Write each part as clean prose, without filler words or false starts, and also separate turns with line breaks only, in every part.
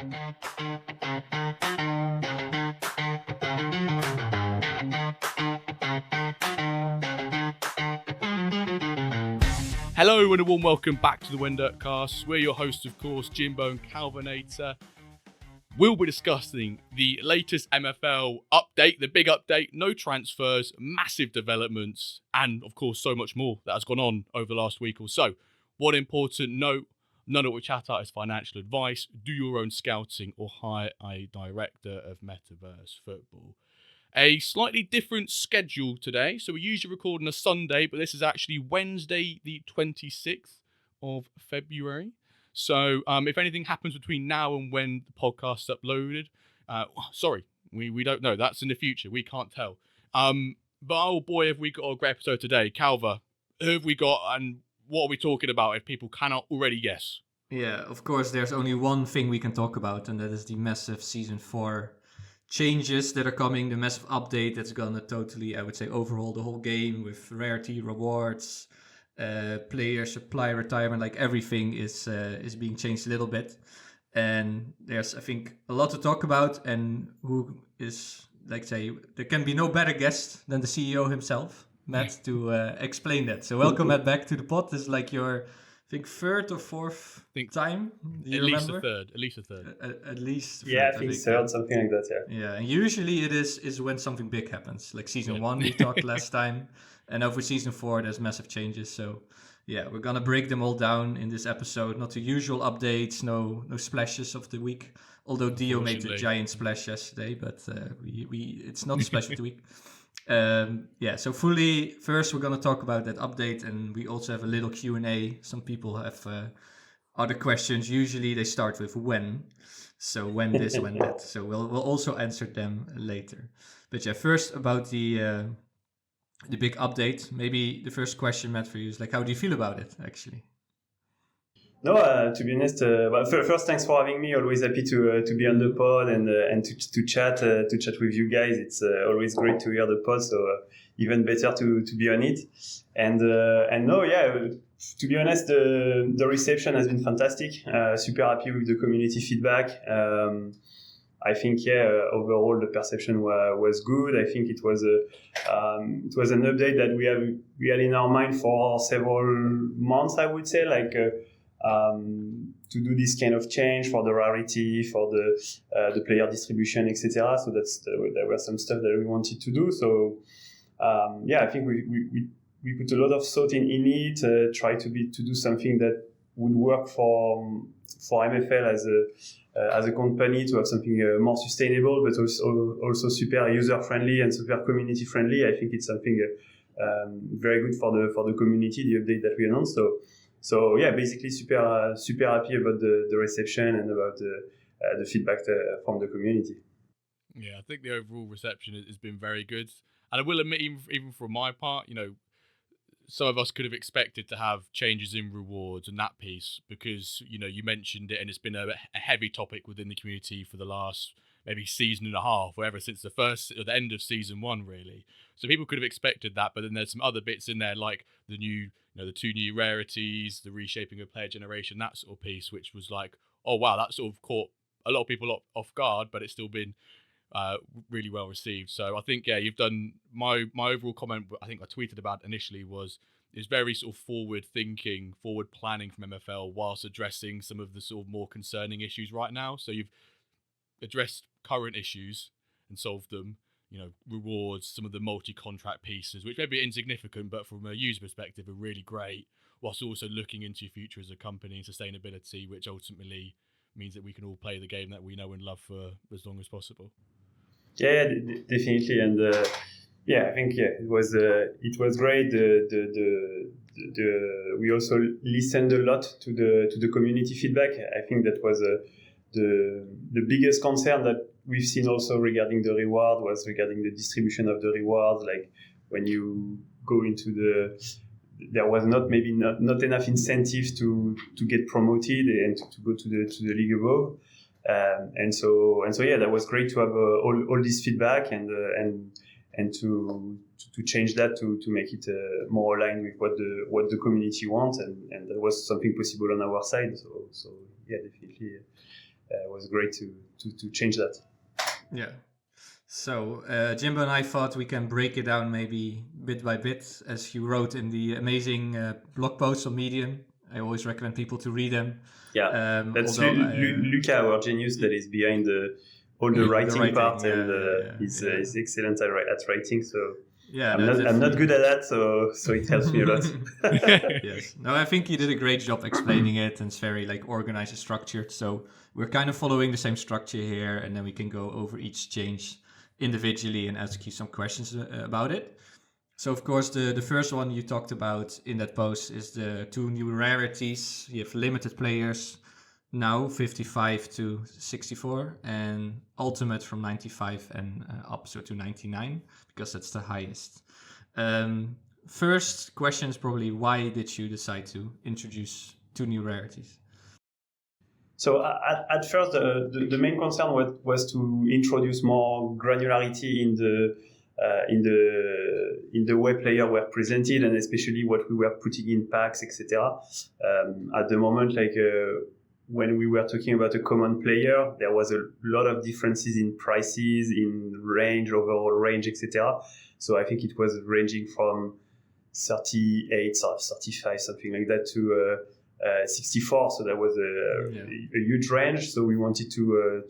Hello and a warm welcome back to the WenDirkCast. We're your hosts, of course, Jimbo and Calvinator. We'll be discussing the latest MFL update, the big update, no transfers, massive developments, and of course so much more that has gone on over the last week or so. One important note, none of what we chat out is financial advice. Do your own scouting or hire a director of Metaverse football. A slightly different schedule today. So we usually record on a Sunday, but this is actually Wednesday, the 26th of February. So if anything happens between now and when the podcast's uploaded, we don't know. That's in the future. We can't tell. But oh boy, have we got a great episode today. Calva, who have we got and what are we talking about if people cannot already guess?
Yeah, of course, there's only one thing we can talk about, and that is the massive Season 4 changes that are coming, the massive update that's gonna totally, I would say, overhaul the whole game with rarity, rewards, player supply, retirement, like everything is being changed a little bit. And there's, I think, a lot to talk about, and who is, like, say, there can be no better guest than the CEO himself, Matt, to explain that. So welcome, Matt, back to the pod. This is like your, I think, third or fourth time. Do you remember?
At least a third.
At least.
Yeah, I think third, something like that. Yeah.
Yeah, and usually it is when something big happens. Like Season 1, we talked last time, and over Season 4, there's massive changes. So yeah, we're gonna break them all down in this episode. Not the usual updates, no splashes of the week. Although Dio made a giant splash yesterday, but we it's not the splash of the week. So first we're going to talk about that update, and we also have a little Q&A. Some people have other questions. Usually they start with when. So when this, when that. So we'll also answer them later. But yeah, first about the big update. Maybe the first question, Matt, for you is like, how do you feel about it actually?
No, to be honest, first, thanks for having me. Always happy to be on the pod and to chat with you guys. It's always great to hear the pod, so even better to be on it. And no, yeah, to be honest, the reception has been fantastic. Super happy with the community feedback. I think overall the perception was good. I think it was an update that we had in our mind for several months. I would say to do this kind of change for the rarity, for the player distribution, etc. So there were some stuff that we wanted to do. So I think we put a lot of thought in it. Try to do something that would work for MFL as a company, to have something more sustainable, but also super user friendly and super community friendly. I think it's something very good for the community. The update that we announced. So yeah, basically super happy about the reception and about the feedback from the community.
Yeah, I think the overall reception has been very good. And I will admit, even from my part, some of us could have expected to have changes in rewards and that piece, because, you mentioned it and it's been a heavy topic within the community for the last maybe season and a half, or ever since the end of Season 1, really. So people could have expected that, but then there's some other bits in there, like the two new rarities, the reshaping of player generation, that sort of piece, which was like, oh wow, that sort of caught a lot of people off guard, but it's still been really well received. So I think, yeah, you've done my overall comment, I think I tweeted about initially, is very sort of forward thinking, forward planning from MFL, whilst addressing some of the sort of more concerning issues right now. So you've addressed current issues and solved them, rewards, some of the multi-contract pieces, which may be insignificant, but from a user perspective are really great, whilst also looking into your future as a company and sustainability, which ultimately means that we can all play the game that we know and love for as long as possible.
Yeah, definitely. And I think it was great. We also listened a lot to the community feedback. I think that was the biggest concern that we've seen also regarding the reward was regarding the distribution of the rewards. Like when you go into there was not enough incentive to get promoted and to go to the league above. And so that was great to have all this feedback and to change that to make it more aligned with what the community wants, and that was something possible on our side. So yeah, definitely was great to change that.
Yeah. So Jimbo and I thought we can break it down maybe bit by bit, as you wrote in the amazing blog posts on Medium. I always recommend people to read them.
Yeah, that's Luca, our genius, that is behind all the writing part, and he's excellent at writing. So yeah, I'm not good at that, so it helps me a lot.
Yes, no, I think you did a great job explaining it, and it's very like organized and structured. So we're kind of following the same structure here, and then we can go over each change individually and ask you some questions about it. So of course the first one you talked about in that post is the 2 new rarities. You have limited players now 55 to 64, and ultimate from 95 and up to 99, because that's the highest. First question is probably, why did you decide to introduce 2 new rarities?
So at first, the main concern was to introduce more granularity in the way players were presented, and especially what we were putting in packs, etc. At the moment, when we were talking about a common player, there was a lot of differences in prices, in range, overall range, etc. So I think it was ranging from 38 or 35, something like that, to 64. So that was a huge range. So we wanted to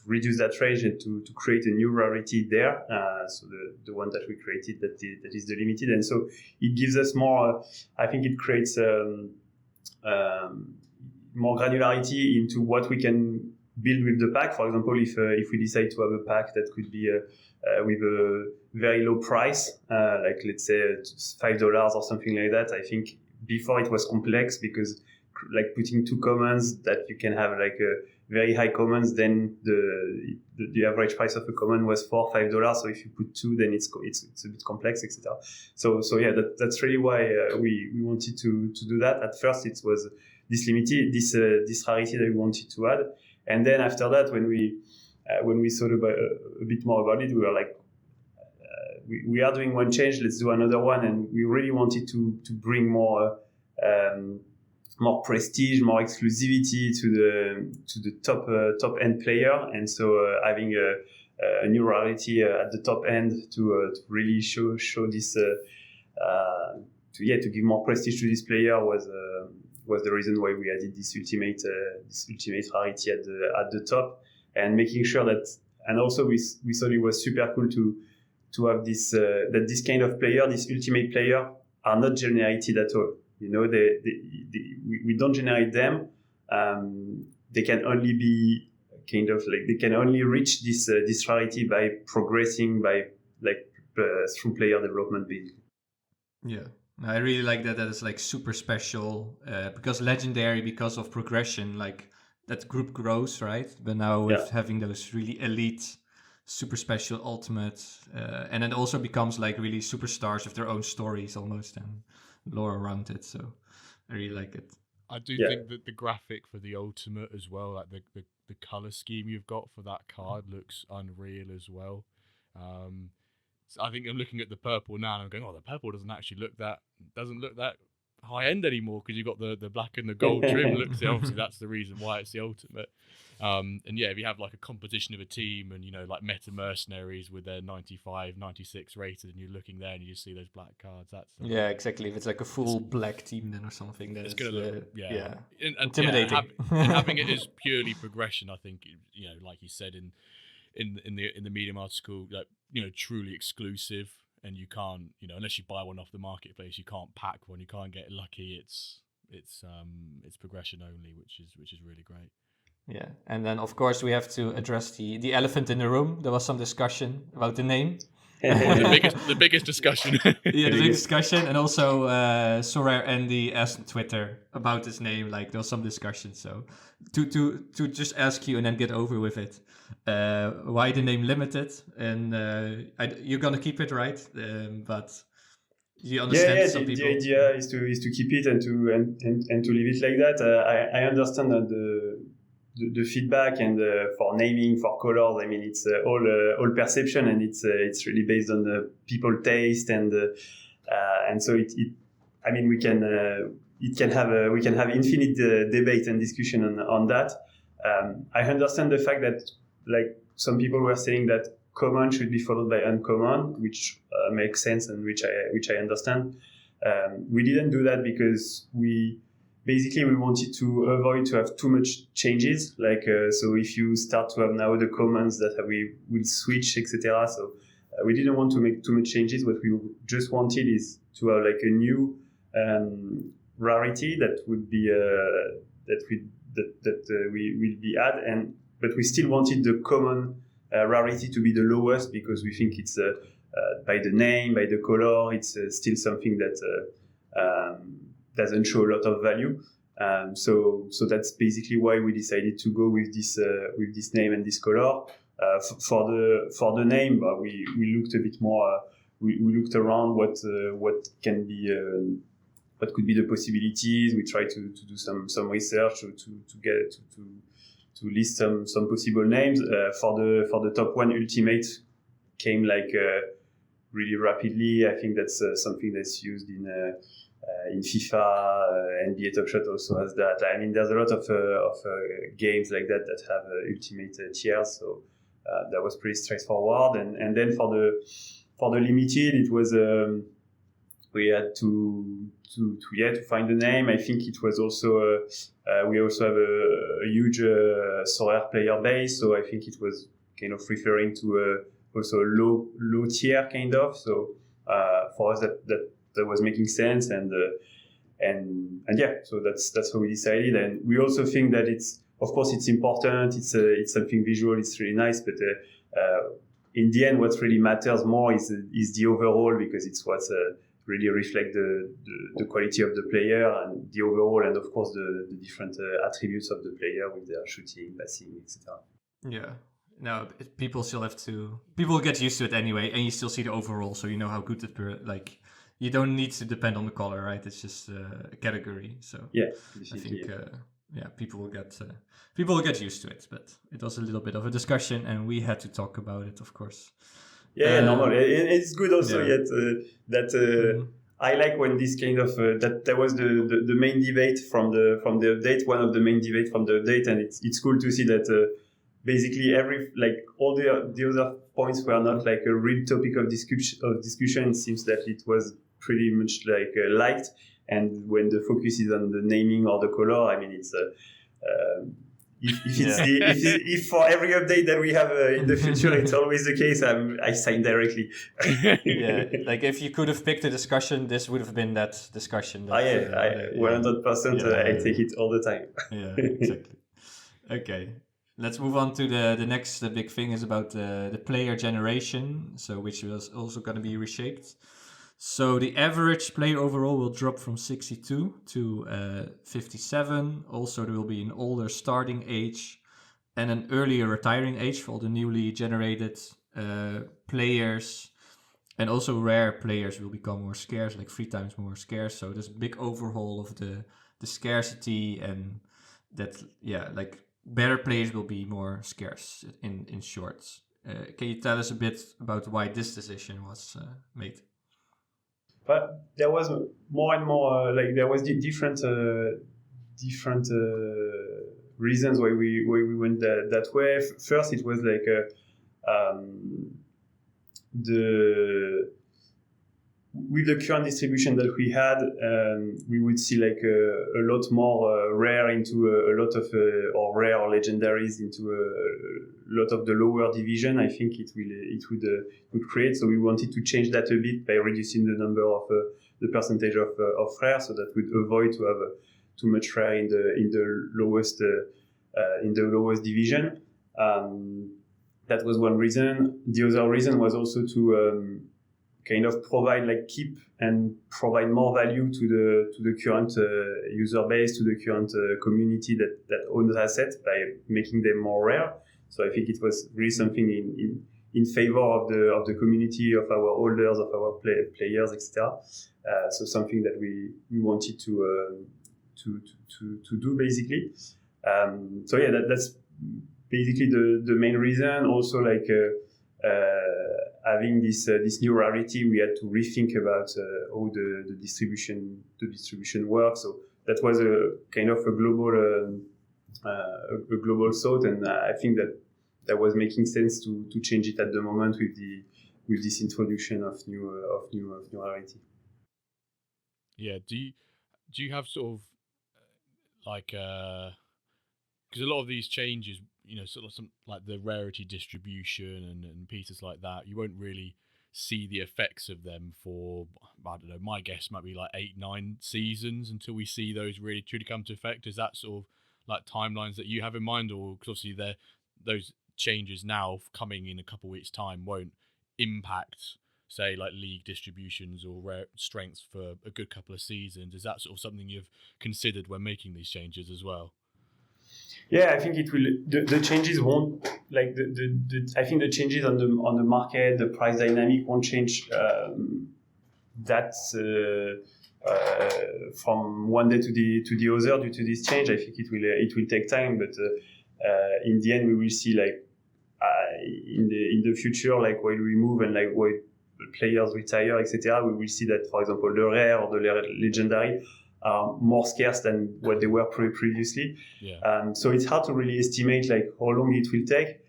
reduce that range and to create a new rarity there. So the one that we created, that is the limited. And so it gives us more, I think it creates more granularity into what we can build with the pack. For example, if we decide to have a pack that could be with a very low price, like let's say $5 or something like that, I think before it was complex, because like putting 2 commons that you can have like a very high commons, then the average price of a common was $4-5. So if you put 2, then it's a bit complex, etc. So yeah, that's really why we wanted to do that. At first, it was this limited, this rarity that we wanted to add, and then after that, when we thought about a bit more about it, we were like, we are doing one change, let's do another one, and we really wanted to bring more prestige, more exclusivity to the top end player, and so having a new rarity at the top end to really show this to give more prestige to this player was the reason why we added this ultimate rarity at the top, and making sure that, and also we thought it was super cool to have this that this kind of player, this ultimate player, are not generated at all. You know, we don't generate them. They can only be kind of like, they can only reach this rarity by progressing through player development, basically.
Yeah, I really like that. That is like super special because legendary, because of progression, like that group grows, right? But now with having those really elite, super special ultimate, and it also becomes like really superstars with their own stories almost, and lore around it. So I really like it.
I do think that the graphic for the ultimate as well, like the color scheme you've got for that card, looks unreal as well. So I think I'm looking at the purple now and I'm going, the purple doesn't look that high end anymore, because you've got the black and the gold trim. Obviously that's the reason why it's the ultimate. And yeah, if you have like a composition of a team, and like Meta Mercenaries with their 95, 96 rated, and you're looking there and you just see those black cards, that's
exactly. If it's like a full black team then or something, then it's gonna look
and
intimidating.
Having it as purely progression, I think, like you said in the Medium article, like, truly exclusive, and you can't, unless you buy one off the marketplace, you can't pack one, you can't get lucky. It's progression only, which is really great.
Yeah, and then of course we have to address the elephant in the room. There was some discussion about the name.
the biggest discussion.
The biggest discussion, and also Sorare Andy asked on Twitter about this name. Like, there was some discussion. So to just ask you and then get over with it. Why the name Limited? And you're gonna keep it, right? But you understand some people.
The idea is to keep it and to leave it like that. I understand that the feedback and for naming, for colors, I mean, it's all perception, and it's really based on the people taste, and so I mean, we can have infinite debate and discussion on that. I understand the fact that like some people were saying that common should be followed by uncommon, which makes sense and which I understand. We didn't do that because we wanted to avoid to have too much changes. Like so, if you start to have now the commons that we will switch, etc. So we didn't want to make too much changes. What we just wanted is to have like a new rarity that would be we will be add, but we still wanted the common rarity to be the lowest because we think it's by the name, by the color, it's still something that doesn't show a lot of value. So that's basically why we decided to go with this name and this color. For the name, we looked a bit more. We looked around what can be. What could be the possibilities? We tried to do some research to list some possible names. For the top one, Ultimate came like really rapidly. I think that's something that's used in FIFA. NBA Top Shot also has that. I mean, there's a lot of games like that have Ultimate tiers. So that was pretty straightforward. And then for the limited, it was. We had to find a name. I think it was also we also have a huge Sorare player base, so I think it was kind of referring to also a low tier kind of. So for us that was making sense, and yeah, so that's how we decided. And we also think that it's important. It's something visual. It's really nice, but in the end, what really matters more is the overall, because it's what's really reflect the quality of the player and the overall, and of course the different attributes of the player with their shooting, passing, etc.
Yeah. No, people get used to it anyway, and you still see the overall, so you know how good like you don't need to depend on the color, right? It's just a category. So
yeah,
I think people will get used to it, but it was a little bit of a discussion, and we had to talk about it, of course.
Yeah, normal. It's good also that I like when this kind of that was the main debate from the update, one of the main debate from the update, and it's cool to see that basically all the other points were not like a real topic of discussion. It seems that it was pretty much like liked, and when the focus is on the naming or the color, I mean it's. If for every update that we have in the future, it's always the case, I sign directly.
Yeah, like if you could have picked a discussion, this would have been that discussion.
100%. I take it all the time.
Yeah, exactly. Okay, let's move on to the next big thing is about the player generation, so which was also going to be reshaped. So the average player overall will drop from 62 to 57. Also, there will be an older starting age and an earlier retiring age for all the newly generated players. And also rare players will become more scarce, like 3 times more scarce. So there's a big overhaul of the scarcity, and that, like better players will be more scarce in short. Can you tell us a bit about why this decision was made?
But there was more and more there was different reasons why we went that way. First, it was like with the current distribution that we had, we would see like a lot more rare into a lot of or rare or legendaries into a lot of the lower division. I think it would create. So we wanted to change that a bit by reducing the number of the percentage of rare, so that would avoid to have too much rare in the lowest division. That was one reason. The other reason was also to kind of keep and provide more value to the current user base, to the current community that owns assets by making them more rare. So I think it was really something in favor of the community, of our holders, of our players, etc. So something that we wanted to do basically. So yeah, that's basically the main reason. Also having this new rarity, we had to rethink about how the distribution works. So that was a kind of a global a global thought, and I think that was making sense to change it at the moment with this introduction of new rarity.
Yeah. Do you have sort of like because a lot of these changes, sort of some like the rarity distribution and pieces like that, you won't really see the effects of them for, I don't know, my guess might be like 8-9 seasons until we see those really truly come to effect. Is that sort of like timelines that you have in mind, or because obviously those changes now coming in a couple of weeks time won't impact say like league distributions or rare strengths for a good couple of seasons? Is that sort of something you've considered when making these changes as well?
Yeah, I think it will. The changes won't like I think the changes on the market, the price dynamic won't change that from one day to the other due to this change. I think it will take time, but in the end we will see like in the future, like while we move and like while players retire, etc. We will see that, for example, the rare or the legendary are more scarce than what they were previously.
Yeah.
So it's hard to really estimate like how long it will take.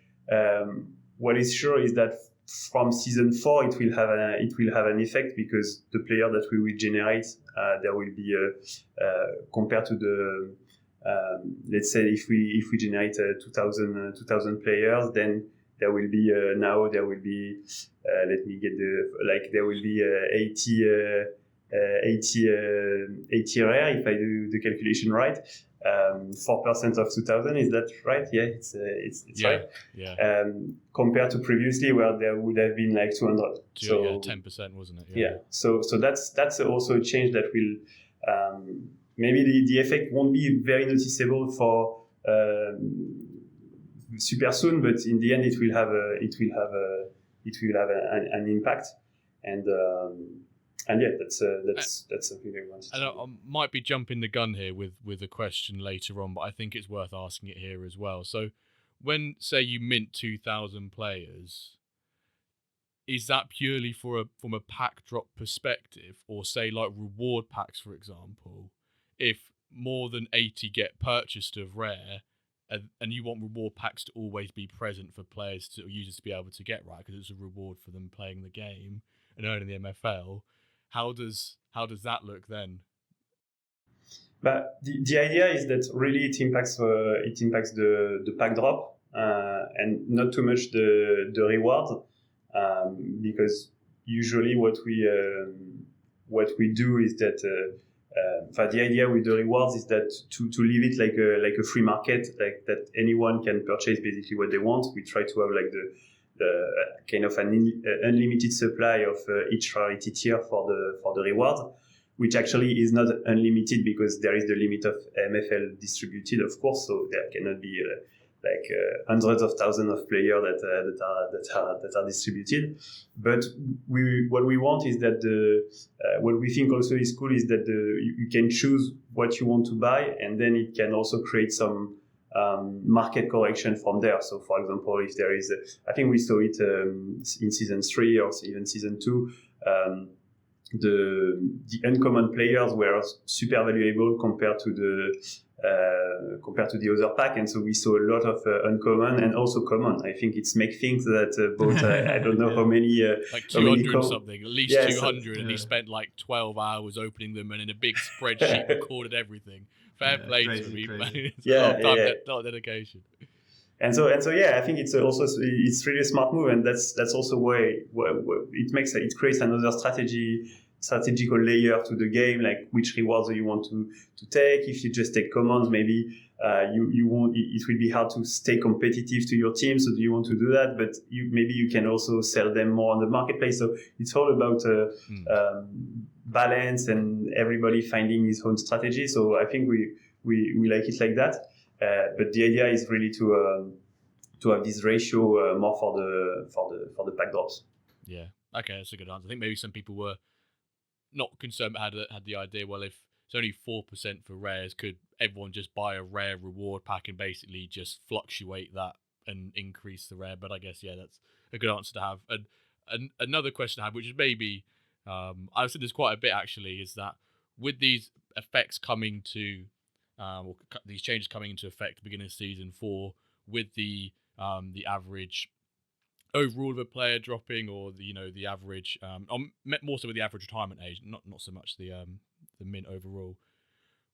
What is sure is that from season 4 it will have an effect, because the player that we will generate, there will be compared to the let's say if we generate 2,000 players, then there will be now there will be let me get there will be 80 rare, if I do the calculation right. 4% of 2,000, is that right? Yeah, it's right.
Yeah.
Compared to previously where there would have been like 200.
So yeah, 10%, wasn't it?
Yeah. So that's also a change that will maybe the effect won't be very noticeable for super soon, but in the end it will have an impact, and yeah, that's something I want.
And I might be jumping the gun here with a question later on, but I think it's worth asking it here as well. So, when say you mint 2,000 players, is that purely from a pack drop perspective, or say like reward packs, for example, if more than 80 get purchased of rare, and you want reward packs to always be present for players or users to be able to get right, because it's a reward for them playing the game and earning the MFL. How does that look then?
But the idea is that really it impacts the pack drop and not too much the reward, because usually what we do is that the idea with the rewards is that to leave it like a free market, like that anyone can purchase basically what they want. We try to have like the kind of an unlimited supply of each rarity tier for the rewards, which actually is not unlimited because there is the limit of MFL distributed, of course. So there cannot be hundreds of thousands of players that are distributed. But what we want is that what we think also is cool is that you can choose what you want to buy, and then it can also create some market correction from there. So, for example, if there is, I think we saw it in season 3 or even season 2. The uncommon players were super valuable compared to the other pack, and so we saw a lot of uncommon and also common. I think it's make things that both I don't know how many
like 200 something, at least 200,
so,
and he spent like 12 hours opening them and in a big spreadsheet recorded everything. Fair play to him. It's a lot of dedication.
And so yeah, I think it's really a smart move, and that's also why it creates another strategical layer to the game, like which rewards do you want to take. If you just take commons, maybe you won't. It will be hard to stay competitive to your team. So do you want to do that? But maybe you can also sell them more on the marketplace. So it's all about balance and everybody finding his own strategy. So I think we like it like that. But the idea is really to have this ratio more for the pack drops.
Yeah. Okay, that's a good answer. I think maybe some people were not concerned, but had the idea, well, if it's only 4% for rares, could everyone just buy a rare reward pack and basically just fluctuate that and increase the rare? But I guess, yeah, that's a good answer to have. And another question I have, which is maybe, I've said this quite a bit actually, is that with these effects coming to these changes coming into effect beginning of season 4, with the average overall of a player dropping, or the average, more so with the average retirement age, not so much the mint overall.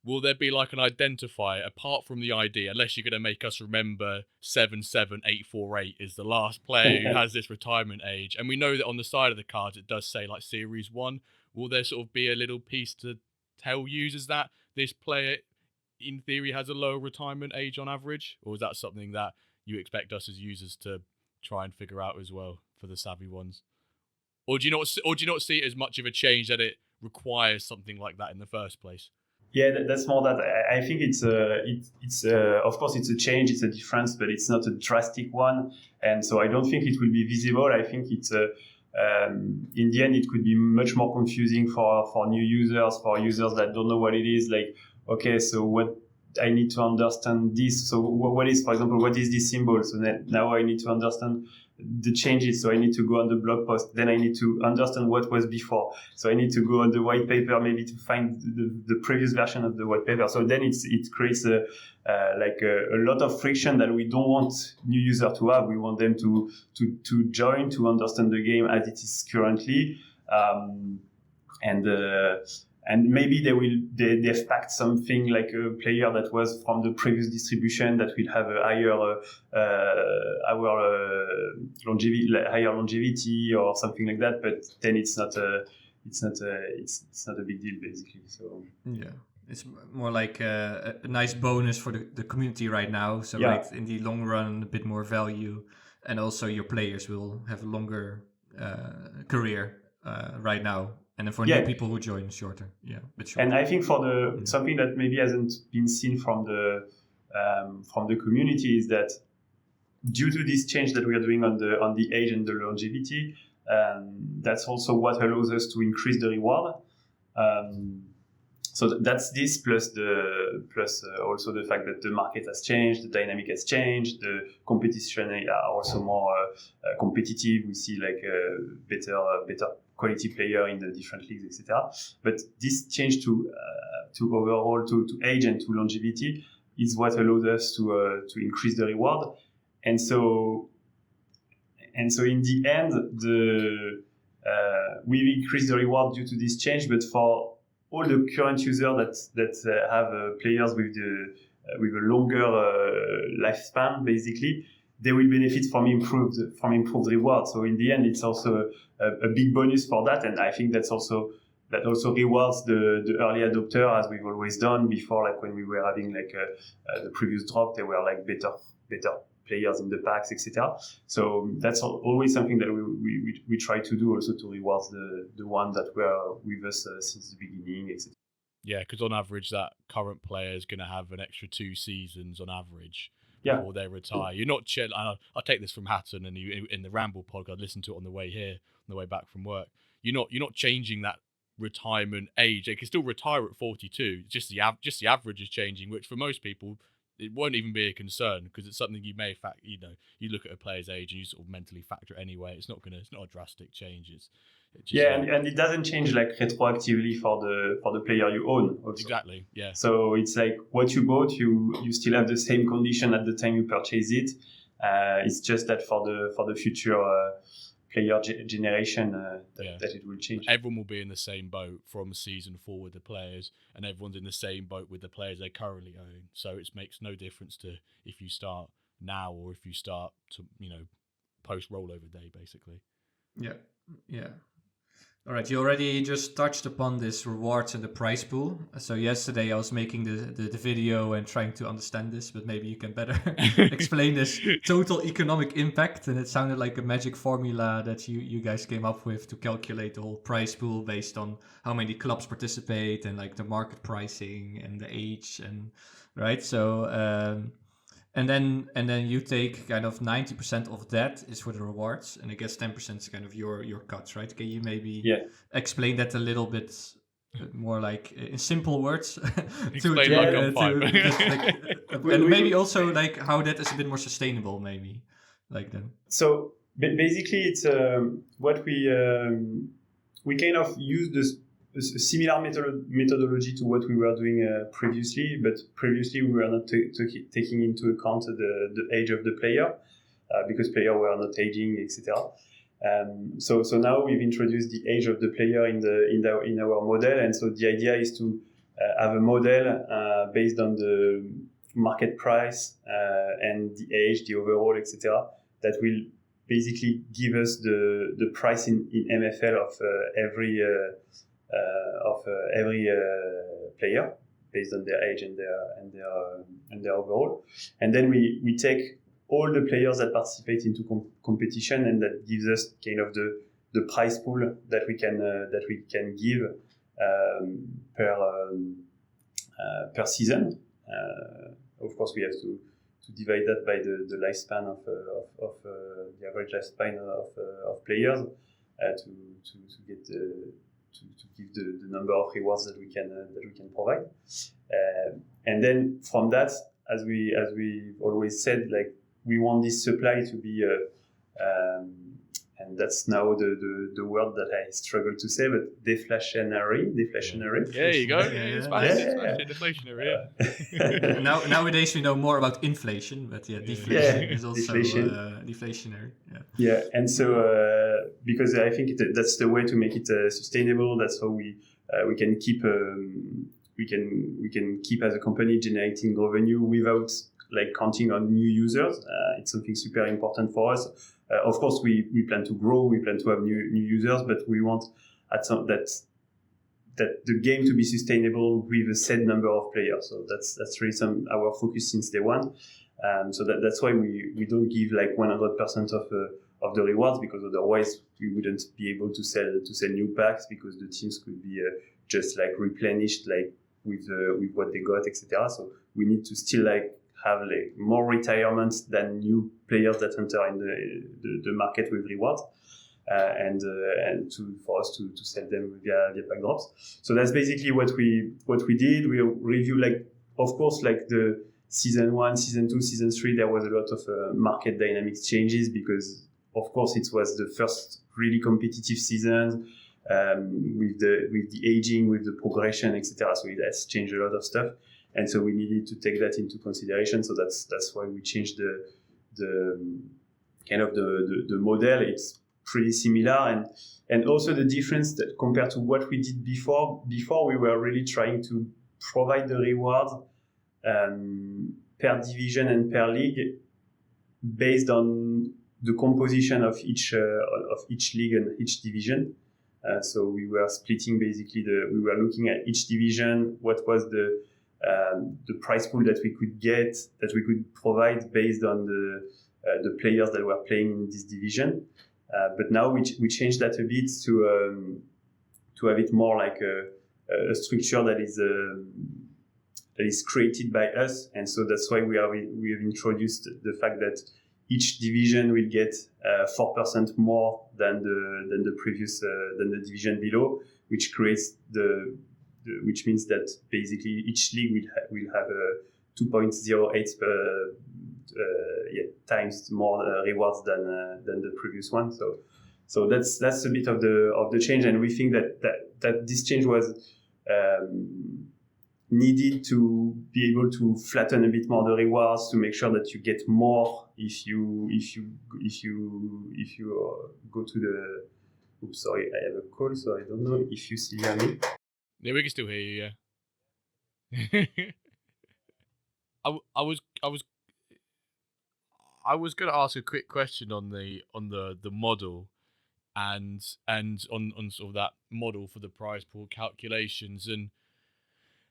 Will there be like an identifier apart from the ID, unless you're going to make us remember 77848 is the last player who has this retirement age, and we know that on the side of the cards it does say like Series 1. Will there sort of be a little piece to tell users that this player in theory has a lower retirement age on average, or is that something that you expect us as users to try and figure out as well for the savvy ones? Or do you not see it as much of a change that it requires something like that in the first place?
Yeah, that's more that I think it's of course it's a change, it's a difference, but it's not a drastic one, and so I don't think it will be visible. I think it's in the end it could be much more confusing for new users, for users that don't know what it is. Like, okay, so what I need to understand this. So what is, for example, what is this symbol? So now I need to understand the changes. So I need to go on the blog post. Then I need to understand what was before. So I need to go on the white paper, maybe to find the previous version of the white paper. So then it creates a lot of friction that we don't want new users to have. We want them to join, to understand the game as it is currently, and maybe they've packed something like a player that was from the previous distribution that will have a higher longevity or something like that. But then it's not a big deal basically. So
yeah, it's more like a nice bonus for the community right now. So
yeah.
Right, in the long run, a bit more value, and also your players will have a longer career right now. And then for new people who join, shorter. Yeah, but shorter.
And I think for something that maybe hasn't been seen from the community is that due to this change that we are doing on the age and the longevity, that's also what allows us to increase the reward. So that's this plus also the fact that the market has changed, the dynamic has changed, the competition are also more competitive. We see like better quality player in the different leagues, etc. But this change to overall to age and to longevity is what allows us to increase the reward, and so in the end we increase the reward due to this change. But for all the current users that have players with a longer lifespan, basically, they will benefit from improved reward. So in the end, it's also a big bonus for that, and I think that also rewards the early adopter, as we've always done before. Like when we were having the previous drop, they were like better players in the packs, etc. So that's always something that we try to do, also to reward the ones that were with us since the beginning, etc.
Yeah, because on average, that current player is going to have an extra 2 seasons on average before they retire. You're not chill. I'll take this from Hatton, and you in the Ramble podcast. I listened to it on the way here, on the way back from work. You're not changing that retirement age. They can still retire at 42. Just the average is changing, which for most people it won't even be a concern, because it's something you may you look at a player's age and you sort of mentally factor it anyway. It's not a drastic change. It's just
and it doesn't change like retroactively for the player you own also.
Exactly, yeah.
So it's like what you bought, you still have the same condition at the time you purchase it. It's just that for the future player generation that it will change.
Everyone will be in the same boat from season 4 with the players, and everyone's in the same boat with the players they currently own. So it makes no difference to if you start now or if you start to post rollover day, basically.
Yeah. All right, you already just touched upon this rewards and the prize pool. So yesterday I was making the video and trying to understand this, but maybe you can better explain this total economic impact. And it sounded like a magic formula that you guys came up with to calculate the whole prize pool based on how many clubs participate and like the market pricing and the age, and right. So and then you take kind of 90% of that is for the rewards, and I guess 10% is kind of your cuts, right? Can you maybe explain that a little bit more, like in simple words?
Explain like I'm five.
And maybe also like how that is a bit more sustainable, maybe like then.
So basically, it's what we kind of use a similar methodology to what we were doing previously, but previously we were not taking into account the age of the player because players were not aging, etc. So now we've introduced the age of the player in our model, and so the idea is to have a model based on the market price and the age, the overall, etc. that will basically give us the price in MFL of every player based on their age and their overall, and then we take all the players that participate into competition, and that gives us kind of the prize pool that we can give per season. Of course, we have to divide that by the lifespan of the average lifespan of players to get to give the number of rewards that we can provide, and then from that, as we always said, like we want this supply to be and that's now the word that I struggle to say, but deflationary.
Yeah, there you go. Deflationary.
Yeah. Nowadays we know more about inflation, but deflation is also deflationary.
Yeah, and so because I think that's the way to make it sustainable. That's how we can keep we can keep as a company generating revenue without like counting on new users. It's something super important for us. Of course, we plan to grow, we plan to have new users, but we want that the game to be sustainable with a set number of players. So that's really our focus since day one. So that's why we don't give like 100% of the rewards, because otherwise we wouldn't be able to sell new packs, because the teams could be just like replenished like with what they got, etc. So we need to still like have like more retirements than new players that enter in the market with rewards, and for us to sell them via pack drops. So that's basically what we did. We review, like, of course, like the season 1, season 2, season 3, there was a lot of market dynamics changes, because of course it was the first really competitive season with the aging, with the progression, etc. So it has changed a lot of stuff. And so we needed to take that into consideration. So that's why we changed the kind of the model. It's pretty similar, and also the difference that compared to what we did before. Before we were really trying to provide the rewards per division and per league based on the composition of each league and each division. So we were splitting basically we were looking at each division, what was the prize pool that we could get, that we could provide based on the players that were playing in this division. But now we changed that a bit to have it more like a structure that is created by us. And so that's why we have introduced the fact that each division will get 4% more than the previous than the division below, which creates which means that basically each league will have 2.08 times more rewards than the previous one. So that's a bit of the change, and we think that this change was needed to be able to flatten a bit more the rewards, to make sure that you get more if you go to the. Oops, sorry, I have a call, so I don't know if you still hear me.
Yeah, we can still hear you. Yeah. I was going to ask a quick question on the model, and on sort of that model for the prize pool calculations,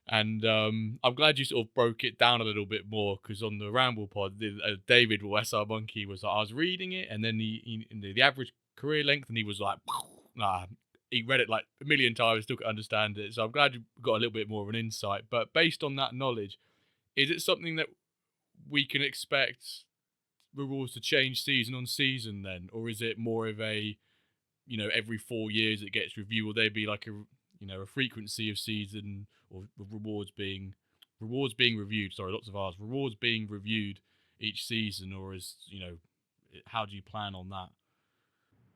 and I'm glad you sort of broke it down a little bit more, because on the Ramble pod, David SR Monkey was like, I was reading it, and then the average career length, and he was like, nah. He read it like a million times, still can't understand it. So I'm glad you got a little bit more of an insight. But based on that knowledge, is it something that we can expect rewards to change season on season then? Or is it more of a, every 4 years it gets reviewed? Will there be like a frequency of season or rewards being reviewed? Sorry, lots of R's. Rewards being reviewed each season, or is, how do you plan on that?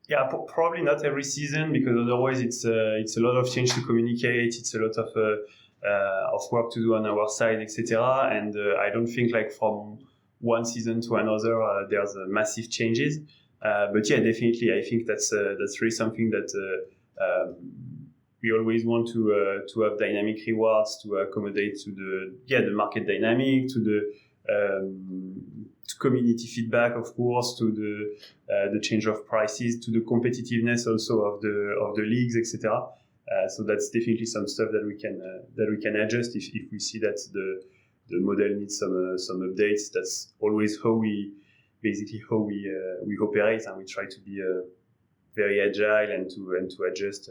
Yeah, probably not every season, because otherwise it's a lot of change to communicate. It's a lot of work to do on our side, etc. And I don't think like from one season to another there's massive changes. But yeah, definitely, I think that's really something that we always want to have dynamic rewards to accommodate to the market dynamic, to the to community feedback, of course, to the change of prices, to the competitiveness also of the leagues, etc. So that's definitely some stuff that we can adjust if we see that the model needs some updates. That's always how we operate, and we try to be very agile and to adjust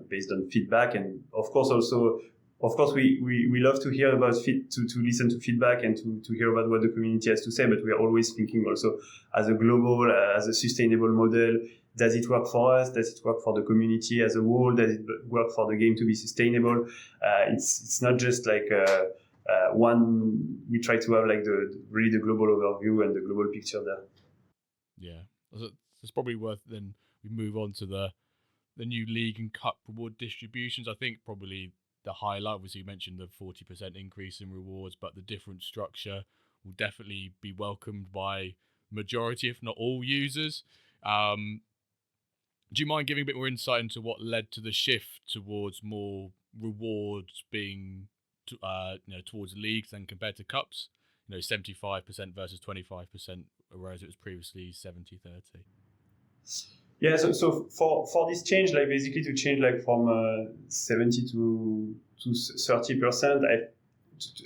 based on feedback. And of course also, we love to hear about to listen to feedback and to hear about what the community has to say, but we are always thinking also as a global, as a sustainable model. Does it work for us? Does it work for the community as a whole? Does it work for the game to be sustainable? It's not just like one. We try to have like the global overview and the global picture there.
Yeah, it's probably worth then we move on to the new league and cup reward distributions. I think probably the highlight, obviously you mentioned the 40% increase in rewards, but the different structure will definitely be welcomed by majority, if not all, users. Do you mind giving a bit more insight into what led to the shift towards more rewards being towards leagues than compared to cups? 75% versus 25%, whereas it was previously 70-30.
Yeah, so for this change, like basically to change like from 70 to 30%,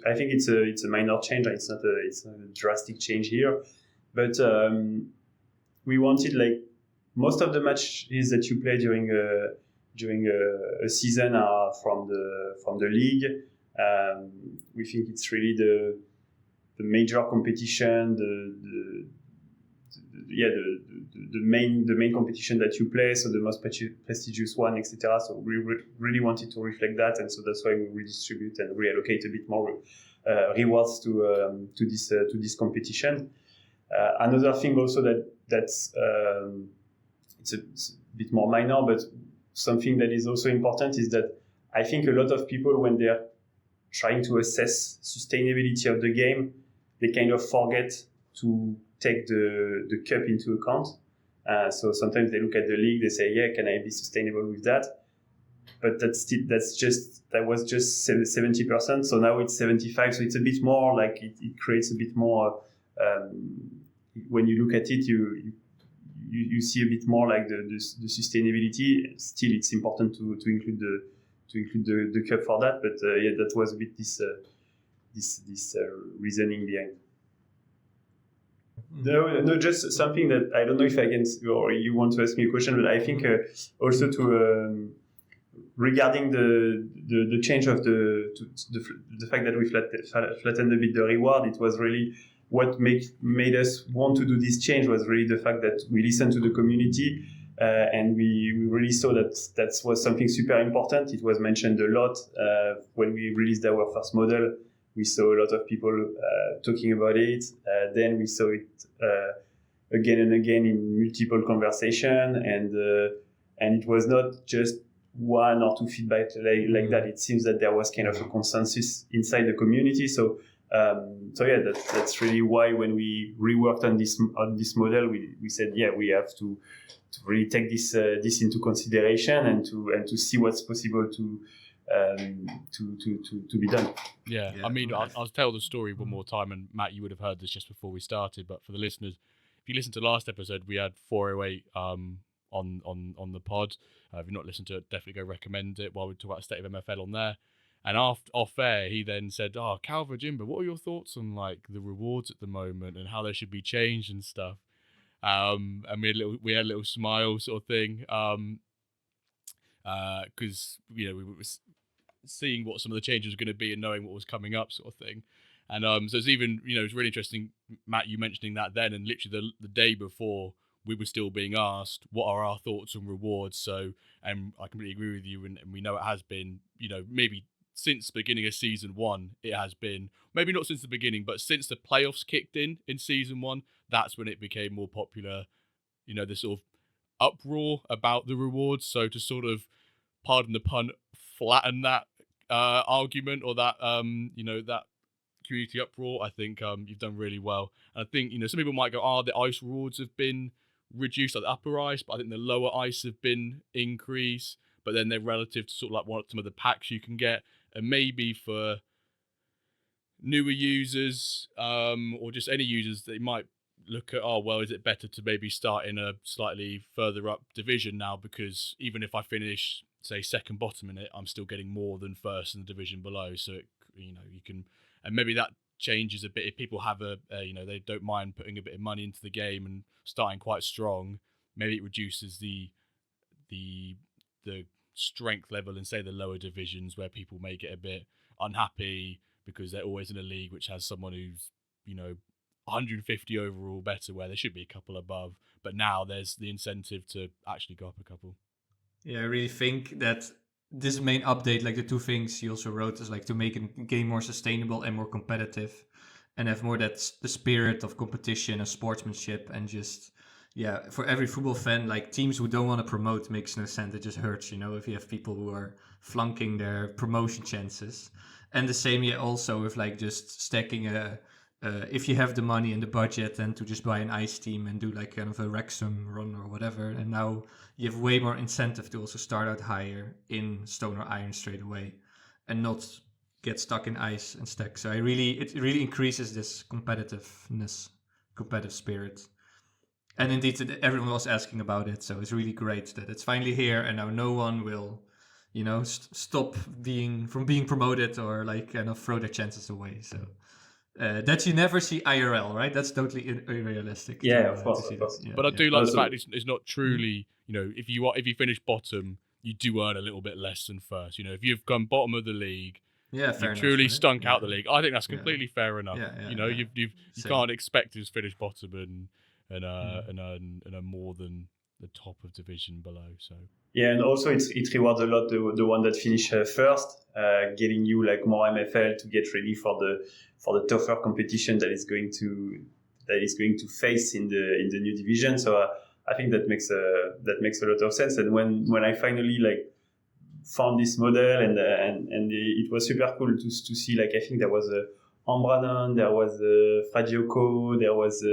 I think it's a minor change. It's not a drastic change here, but we wanted like most of the matches that you play during a season are from the league. We think it's really the major competition, the main competition that you play, so the most prestigious one, etc. So we really wanted to reflect that, and so that's why we redistribute and reallocate a bit more rewards to this competition. Another thing also that's it's a bit more minor, but something that is also important is that I think a lot of people, when they're trying to assess sustainability of the game, they kind of forget to take the cup into account. So sometimes they look at the league, they say, yeah, can I be sustainable with that? But that was just 70%. So now it's 75%. So it's a bit more like it creates a bit more. When you look at it, you see a bit more like the sustainability. Still, it's important to include the cup for that. But yeah, that was a bit this reasoning behind. No, just something that I don't know if I can, or you want to ask me a question, but I think also to regarding the change of the fact that we flattened a bit the reward. It was really what made us want to do this change was really the fact that we listened to the community and we really saw that was something super important. It was mentioned a lot when we released our first model. We saw a lot of people talking about it. Then we saw it again and again in multiple conversations, and it was not just one or two feedback like that. It seems that there was kind of a consensus inside the community. So yeah, that's really why when we reworked on this model, we said, yeah, we have to really take this into consideration and to see what's possible to be done.
Yeah. I mean, I'll tell the story one more time, and Matt, you would have heard this just before we started, but for the listeners, if you listen to last episode, we had 408 on the pod. If you've not listened to it, definitely go recommend it while we talk about the state of MFL on there. And off air, he then said, Calva, Jimbo, what are your thoughts on like the rewards at the moment and how they should be changed and stuff? And we had a little smile sort of thing. Because we were seeing what some of the changes were going to be and knowing what was coming up, sort of thing. And so it's even it's really interesting, Matt, you mentioning that then, and literally the day before we were still being asked what are our thoughts on rewards. So, and I completely agree with you, and we know it has been maybe since the beginning of season one, it has been maybe not since the beginning, but since the playoffs kicked in season one, that's when it became more popular. The sort of uproar about the rewards. So to sort of, pardon the pun, flatten that argument or that that community uproar, I think you've done really well. And I think some people might go, the ice rewards have been reduced, like the upper ice, but I think the lower ice have been increased. But then they're relative to sort of like some of the packs you can get, and maybe for newer users or just any users, they might look at, is it better to maybe start in a slightly further up division now, because even if I finish, say, second bottom in it, I'm still getting more than first in the division below. So you can, and maybe that changes a bit if people have they don't mind putting a bit of money into the game and starting quite strong. Maybe it reduces the strength level in, say, the lower divisions, where people may get a bit unhappy because they're always in a league which has someone who's 150 overall better, where there should be a couple above, but now there's the incentive to actually go up a couple.
Yeah, I really think that this main update, like the two things you also wrote, is like to make a game more sustainable and more competitive, and have more the spirit of competition and sportsmanship. And just, for every football fan, like teams who don't want to promote makes no sense. It just hurts, if you have people who are flunking their promotion chances. And the same, also with like just stacking if you have the money and the budget, then to just buy an ice team and do like kind of a Wrexham run or whatever. And now you have way more incentive to also start out higher in stone or iron straight away, and not get stuck in ice and stack. So it really increases this competitive spirit. And indeed, everyone was asking about it, so it's really great that it's finally here, and now no one will, stop from being promoted or like kind of throw their chances away. So. That you never see IRL, right? That's totally unrealistic.
Of course.
Yeah, but I do like the fact it's not truly, if you finish bottom, you do earn a little bit less than first. If you've gone bottom of the league,
fair
you've truly
enough,
stunk out the league. I think that's completely fair enough. You can't expect to finish bottom and earn more than the top of division below. So
and also it rewards a lot the one that finish first, getting you like more MFL to get ready for the tougher competition that is going to face in the new division. So I think that makes a lot of sense. And when I finally like found this model and it was super cool to see, like, I think there was Ambranon, there was Fragioco, there was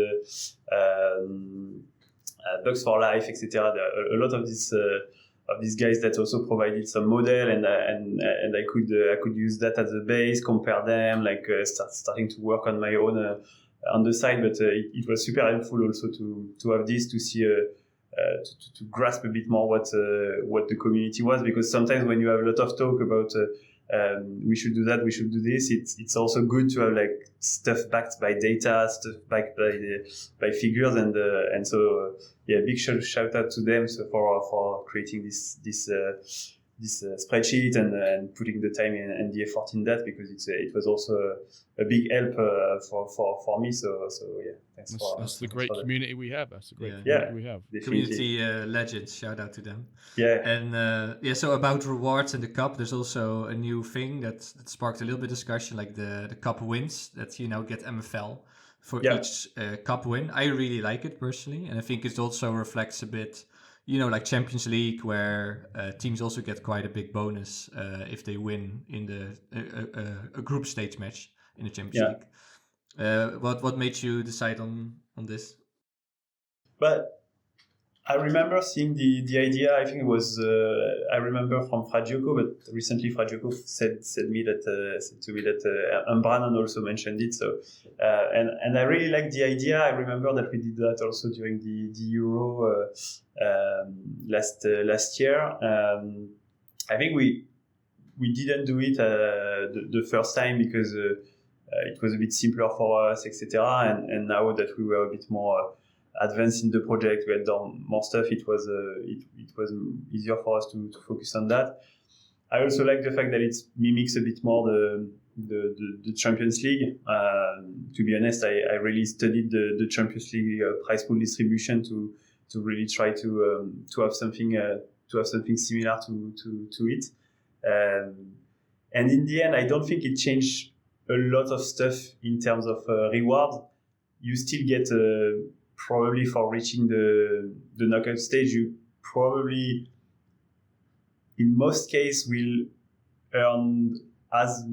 Bugs for Life, etc. A lot of these guys that also provided some model, and I could use that as a base, compare them, like starting to work on my own on the side. But it was super helpful also to have this, to see to grasp a bit more what the community was, because sometimes when you have a lot of talk about we should do that, we should do this, it's also good to have like stuff backed by data, stuff backed by figures, and so big shout out to them for creating this spreadsheet and putting the time and the effort in that, because it was also a big help for me. So thanks
that's the great community we have. That's the great
community
we have.
Community legends, shout out to them.
And
so about rewards and the cup, there's also a new thing that sparked a little bit of discussion, like the cup wins, that you now get MFL for each cup win. I really like it personally, and I think it also reflects a bit, like Champions League, where teams also get quite a big bonus if they win in a group stage match in the Champions League. What made you decide on this?
But I remember seeing the idea. I think it was I remember from Fragioco, but recently Fragioco said to me that Ambranon also mentioned it. So and I really liked the idea. I remember that we did that also during the Euro last year. I think we didn't do it the first time because it was a bit simpler for us, etc. And now that we were a bit more advanced in the project, we had done more stuff, it was easier for us to focus on that. I also like the fact that it mimics a bit more the Champions League. To be honest, I really studied the Champions League prize pool distribution to really try to have something similar to it. And in the end, I don't think it changed a lot of stuff in terms of reward. You still get probably for reaching the knockout stage, you probably, in most cases, will earn as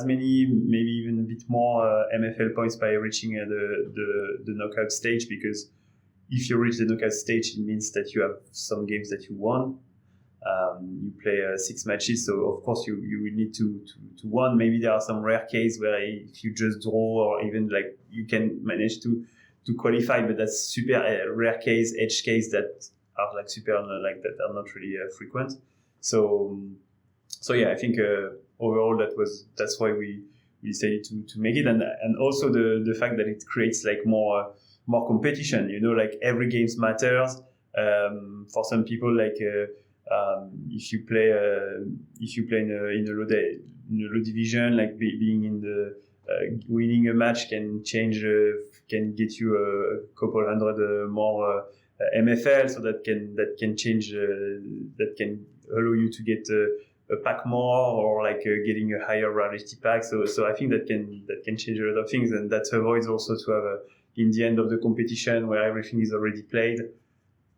many, maybe even a bit more MFL points by reaching the knockout stage, because if you reach the knockout stage, it means that you have some games that you won. You play 6 matches, so of course you will need to win. Maybe there are some rare cases where if you just draw, or even like you can manage to qualify, but that's super rare case, edge case that are like super like that are not really frequent. So yeah, I think overall that's why we decided to make it, and also the fact that it creates like more competition. Like every game matters. For some people, like if you play in a low division, like being in the winning a match can get you a couple hundred more MFL, so that can change, that can allow you to get a pack more, or like getting a higher rarity pack. So I think that can change a lot of things, and that avoids also to have in the end of the competition where everything is already played,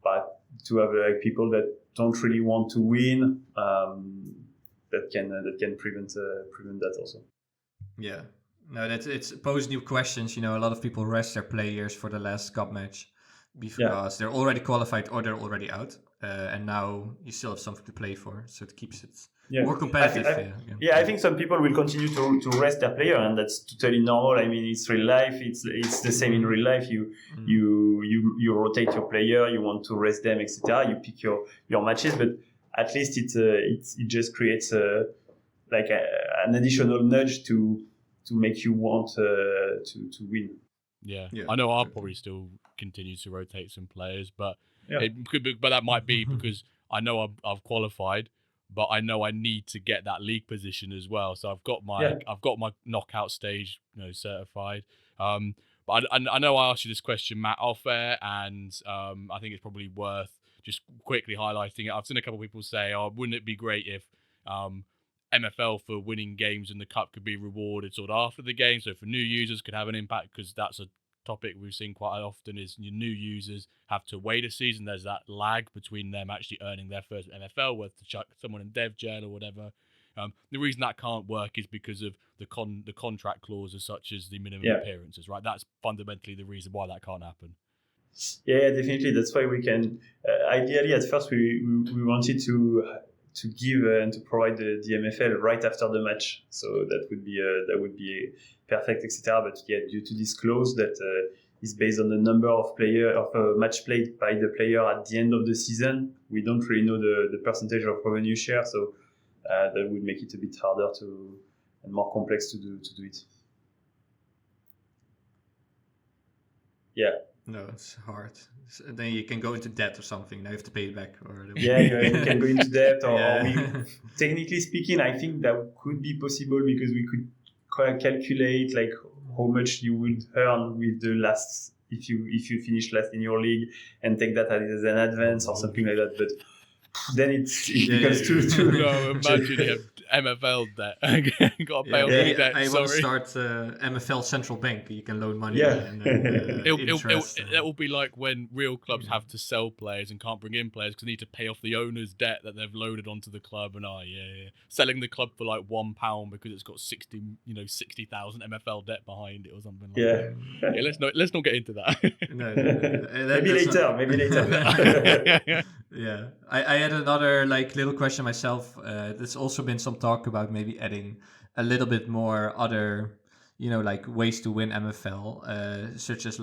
but to have like people that don't really want to win, that can prevent that also.
Yeah. No, it's pose new questions. A lot of people rest their players for the last cup match because they're already qualified or they're already out, and now you still have something to play for, so it keeps it more competitive.
I think some people will continue to rest their player, and that's totally normal. I mean, it's real life. It's the same in real life. You rotate your player. You want to rest them, etc. You pick your matches, but at least it just creates like an additional nudge to make you want to win.
Yeah. I know I'll probably still continue to rotate some players, but but that might be because I know I've qualified, but I know I need to get that league position as well. So I've got my knockout stage, certified. But I know I asked you this question, Matt, off air, and I think it's probably worth just quickly highlighting it. I've seen a couple of people say, "Oh, wouldn't it be great if MFL for winning games in the cup could be rewarded sort of after the game, so for new users could have an impact," because that's a topic we've seen quite often, is your new users have to wait a season. There's that lag between them actually earning their first MFL, whether to chuck someone in dev jail or whatever. The reason that can't work is because of the contract clauses, such as the minimum appearances, right? That's fundamentally the reason why that can't happen.
Yeah, definitely. That's why we can ideally at first we wanted to give and to provide the MFL right after the match, so that would be perfect, etc. But due to this clause that is based on the number of match played by the player at the end of the season, we don't really know the percentage of revenue share, so that would make it a bit harder and more complex to do it. Yeah.
No, it's hard. Then you can go into debt or something. Now you have to pay it back.
You can go into debt, or technically speaking, I think that could be possible, because we could calculate like how much you would earn with the last, if you finish last in your league, and take that as an advance or something like that. But then it becomes too.
No, imagine you have MFL debt. Got to pay off the debt.
I want to start MFL Central Bank. You can loan money.
It will be like when real clubs have to sell players and can't bring in players because they need to pay off the owner's debt that they've loaded onto the club, and selling the club for like £1 because it's got 60,000 MFL debt behind it or something like that. Yeah, let's not get into that.
Maybe later.
Yeah, I had another little question myself. There's also been some talk about maybe adding a little bit more other, ways to win MFL, such as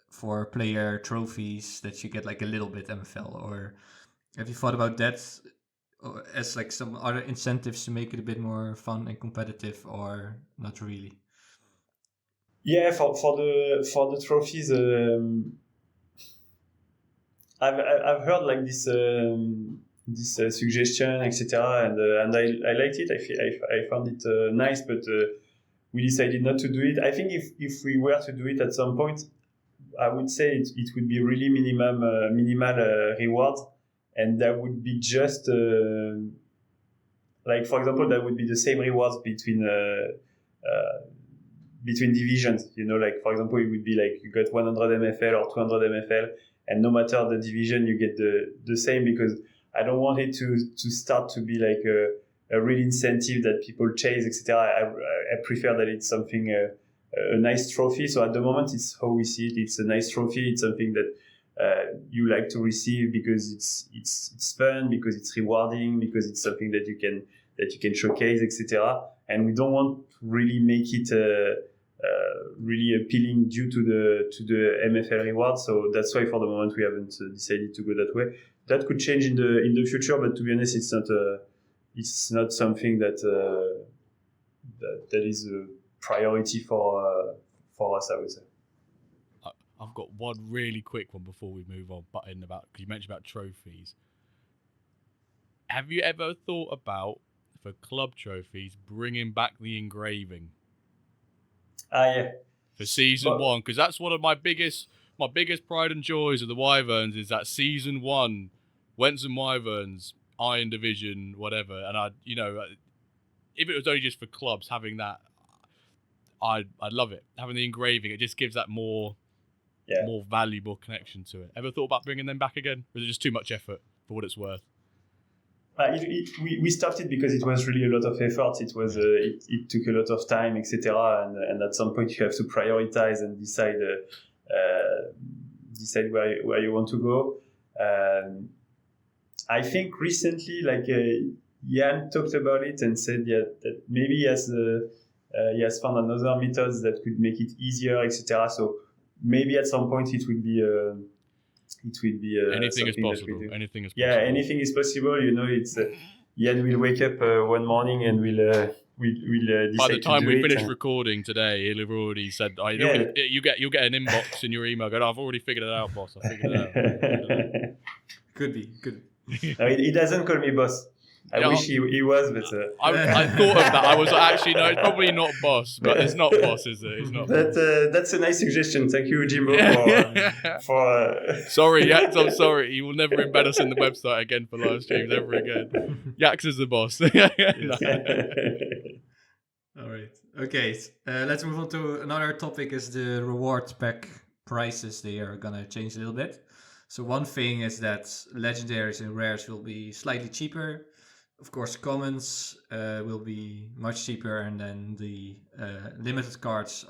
for player trophies that you get a little bit MFL. Or have you thought about that as some other incentives to make it a bit more fun and competitive, or not really?
Yeah, for the trophies. I've heard this suggestion, etc., and I liked it. I found it nice, but we decided not to do it. I think if we were to do it at some point, I would say it would be really minimal reward, and that would be just for example, that would be the same rewards between between divisions. Like for example, it would be like you got 100 MFL or 200 MFL, and no matter the division, you get the same, because I don't want it to start to be like a real incentive that people chase, etc. I prefer that it's something a nice trophy. So at the moment, it's how we see it. It's a nice trophy. It's something that you like to receive because it's fun, because it's rewarding, because it's something that you can showcase, etc. And we don't want to really make it really appealing due to the MFL reward. So that's why for the moment we haven't decided to go that way. That could change in the future, but to be honest, it's not something that is a priority for us, I would say.
I've got one really quick one before we move on, because you mentioned about trophies. Have you ever thought about, for club trophies, bringing back the engraving?
Yeah.
For season 1, because that's one of my biggest pride and joys of the Wyverns, is that season 1, Wents and Wyverns, Iron Division, whatever. And if it was only just for clubs, having that, I'd love it. Having the engraving, it just gives that more valuable connection to it. Ever thought about bringing them back again? Or is it just too much effort for what it's worth?
We stopped it because it was really a lot of effort. It was it took a lot of time, etc. And at some point you have to prioritize and decide where you want to go. I think recently, like Jan talked about it and said that maybe he has found another methods that could make it easier, etc. So maybe at some point it will be
anything is possible. Anything is possible.
Yeah, anything is possible. It's Jan will wake up one morning and we'll decide.
By the time
to do
we
it.
finish recording today, he'll have already said, "You'll get an inbox in your email. Go, I've already figured it out, boss. I figured it out."
Could be.
No, he doesn't call me boss. I wish he was, but
I thought of that. I was actually, no, it's probably not boss, but it's not boss, is it? It's not.
That's a nice suggestion. Thank you, Jimbo, for
Sorry, Yax. I'm sorry. He will never embed us in the website again for live streams ever again. Yax is the boss.
All right. Okay. Let's move on to another topic. Is the reward pack prices? They are gonna change a little bit. So one thing is that legendaries and rares will be slightly cheaper. Of course, commons will be much cheaper, and then the limited cards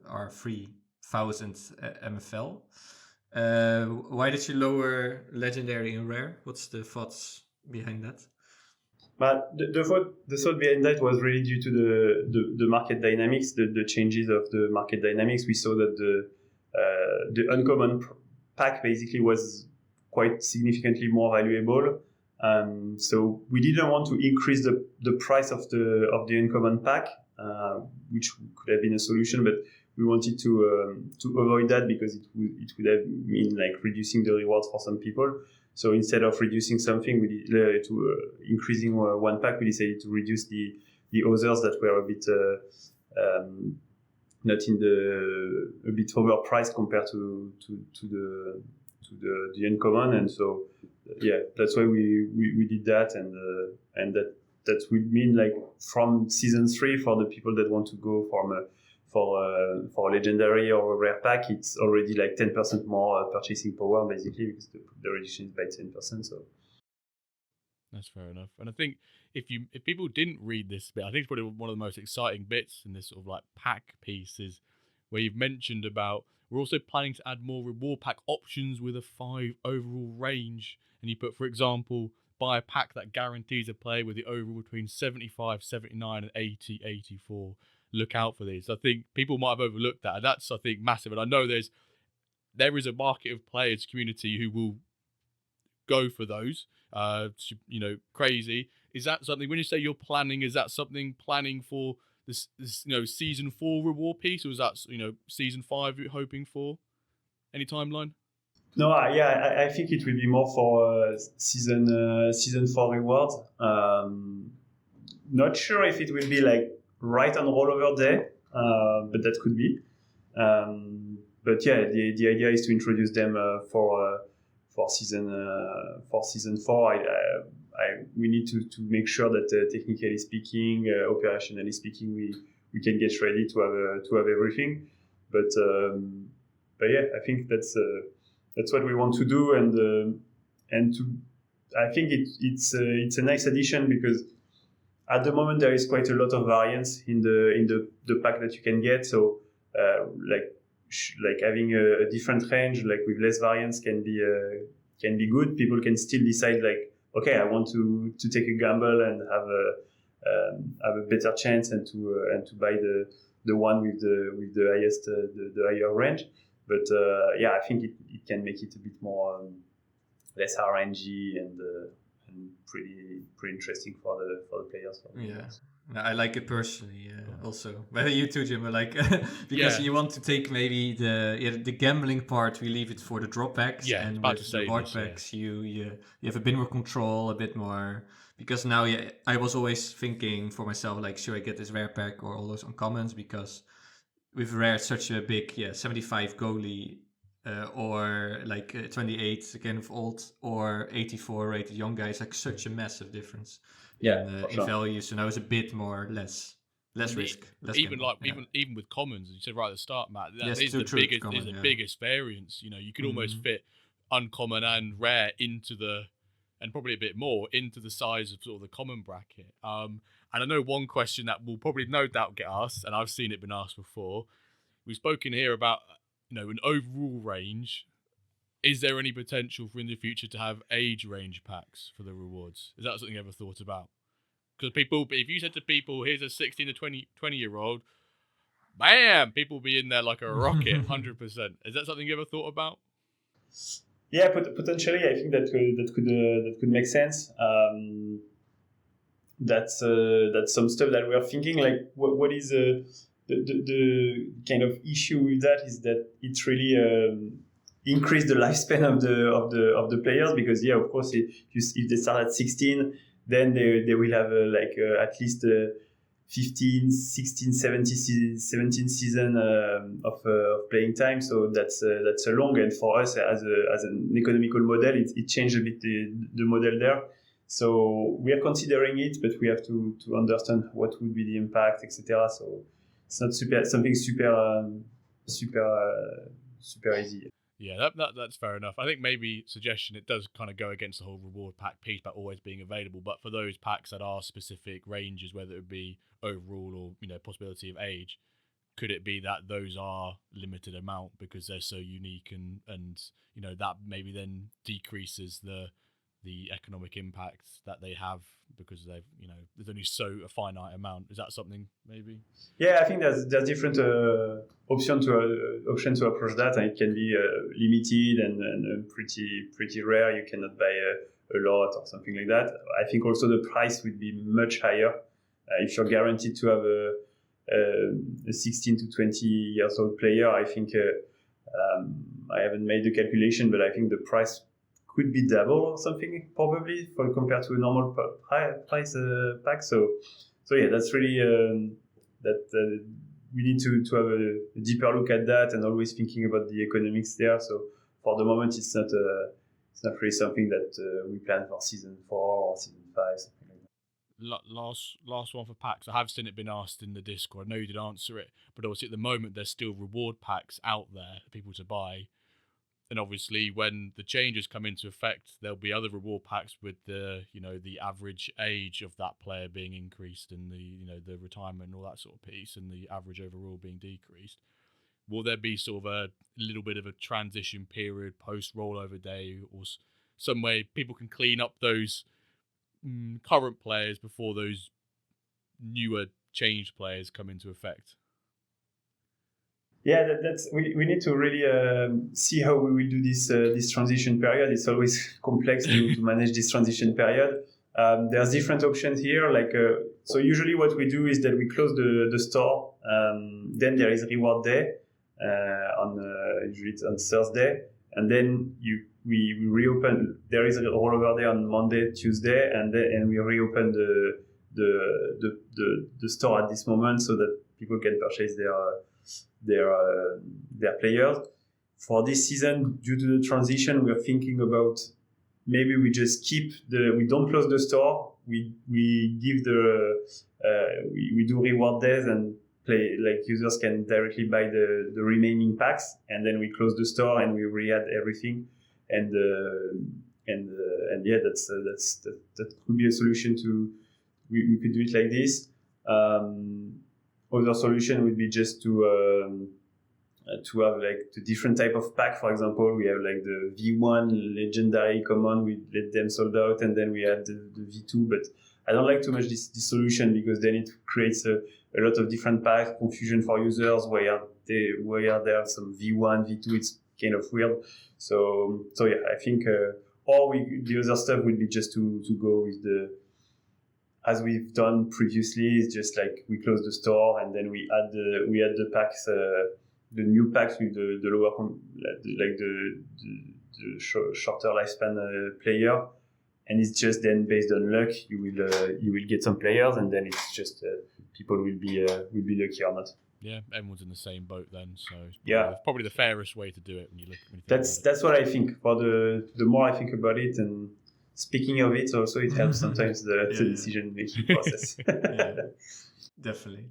are 3,000 MFL. Why did you lower legendary and rare? What's the thoughts behind that?
But the thought behind that was really due to the market dynamics, the changes of the market dynamics. We saw that the uncommon pack basically was quite significantly more valuable. So we didn't want to increase the price of the uncommon pack, which could have been a solution, but we wanted to avoid that because it would have mean like reducing the rewards for some people. So instead of reducing something, increasing one pack, we decided to reduce the others that were a bit not in a bit overpriced compared to the uncommon, and so yeah, that's why we did that, and that would mean like from season 3 for the people that want to go for a legendary or a rare pack, it's already like 10% more purchasing power basically, because the reduction is by 10%. So
that's fair enough. And I think if people didn't read this bit, I think it's probably one of the most exciting bits in this sort of like pack piece is where you've mentioned about we're also planning to add more reward pack options with a 5 overall range. And you put, for example, buy a pack that guarantees a play with the overall between 75, 79 and 80, 84. Look out for these. I think people might have overlooked that. And that's, I think, massive. And I know there is a market of players community who will go for those. Crazy. Is that something, when you say you're planning, is that something planning for this season 4 reward piece, or is that season 5 you're hoping for? Any timeline?
No, I think it will be more for season 4 rewards. Not sure if it will be like right on rollover day, but that could be. But yeah, the idea is to introduce them for season 4. We need to make sure that technically speaking, operationally speaking, we can get ready to have everything. But yeah, I think that's what we want to do, and I think it's a nice addition, because at the moment there is quite a lot of variance in the pack that you can get. So like having a different range, like with less variance, can be good. People can still decide, like, okay, I want to take a gamble and have a better chance, and to buy the one with the highest the higher range. But yeah, I think it can make it a bit more less RNG and pretty interesting for the players.
I like it personally, also. But you too, Jim, like because you want to take maybe the gambling part, we leave it for the drop packs, and with the reward packs, you have a bit more control, a bit more. Because now, I was always thinking for myself, like, should I get this rare pack or all those uncommons? Because with rare, it's such a big 75 goalie, or like 28 again of old, or 84 rated young guys, like such a massive difference. In value. So now it's a bit more less risk.
Even with commons, you said right at the start, Matt, that is the biggest variance. You could almost fit uncommon and rare and probably a bit more into the size of sort of the common bracket. And I know one question that will probably no doubt get asked, and I've seen it been asked before. We've spoken here about an overall range. Is there any potential for in the future to have age range packs for the rewards? Is that something you ever thought about? Because if you said to people, here's a 16 to 20-year-old, bam, people be in there like a rocket, 100%. Is that something you ever thought about?
Yeah, potentially. I think that could make sense. That's some stuff that we are thinking. Like, what is the kind of issue with that is that it's really increase the lifespan of the players, because of course if they start at 16, then they will have at least 15, 16, 17 season of playing time. So that's a long, and for us as an economical model, it changed a bit the model there. So we are considering it, but we have to understand what would be the impact, etc. So it's not something super easy.
Yeah, that's fair enough. I think maybe suggestion, it does kind of go against the whole reward pack piece about always being available. But for those packs that are specific ranges, whether it be overall or possibility of age, could it be that those are limited amount because they're so unique, and that maybe then decreases the economic impact that they have because they've there's only a finite amount. Is that something maybe?
Yeah, I think there's different option to approach that, and it can be limited and pretty rare. You cannot buy a lot or something like that. I think also the price would be much higher if you're guaranteed to have a 16 to 20 years old player. I think I haven't made the calculation, but I think the price could be double or something, probably, compared to a normal price pack. So yeah, that's really that we need to have a deeper look at that, and always thinking about the economics there. So for the moment, it's not really something that we plan for season 4 or season 5, something like that.
Last one for packs. I have seen it been asked in the Discord. I know you did answer it, but obviously at the moment there's still reward packs out there for people to buy. And obviously, when the changes come into effect, there'll be other reward packs with the average age of that player being increased, and the retirement and all that sort of piece, and the average overall being decreased. Will there be sort of a little bit of a transition period post rollover day, or some way people can clean up those current players before those newer changed players come into effect?
Yeah, we need to really see how we will do this transition period. It's always complex to manage this transition period. There's different options here. So usually what we do is that we close the store. Then there is reward day usually it's on Thursday, and then we reopen. There is a rollover day on Monday, Tuesday, and we reopen the store at this moment so that people can purchase their players. For this season, due to the transition, we are thinking about maybe we just we don't close the store. We give we do reward days, and users can directly buy the remaining packs, and then we close the store and we re-add everything. And yeah, that could be a solution to. We could do it like this. Other solution would be just to have like the different type of pack. For example, we have like the V1 legendary common. We let them sold out, and then we add the V2. But I don't like too much this solution, because then it creates a lot of different packs, confusion for users. Where there are some V1, V2. It's kind of weird. So yeah, I think the other stuff would be just to go with as we've done previously. It's just like we close the store and then we add the packs, the new packs with the lower the shorter lifespan player, and it's just then based on luck. You will get some players, and then it's just people will be lucky or not.
Yeah, everyone's in the same boat then. So
yeah,
probably the fairest way to do it when you think
that's what I think. For the more I think about it, and speaking of it, also it helps sometimes the decision making process.
Definitely.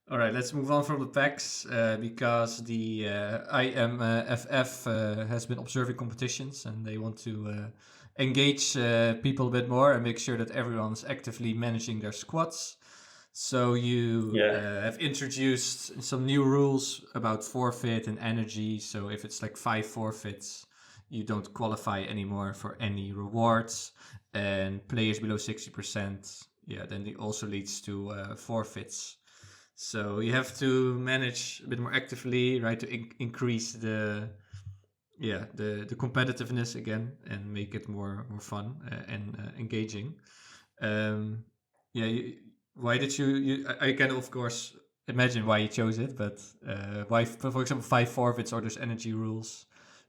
All right, let's move on from the packs because the IMFF has been observing competitions, and they want to engage people a bit more and make sure that everyone's actively managing their squads. So you have introduced some new rules about forfeit and energy. So if it's like 5 forfeits, you don't qualify anymore for any rewards, and players below 60%, then it also leads to forfeits. So you have to manage a bit more actively, right, to increase the competitiveness again and make it more fun and engaging. Why did you? I can of course imagine why you chose it, but why, for example, 5 forfeits or those energy rules?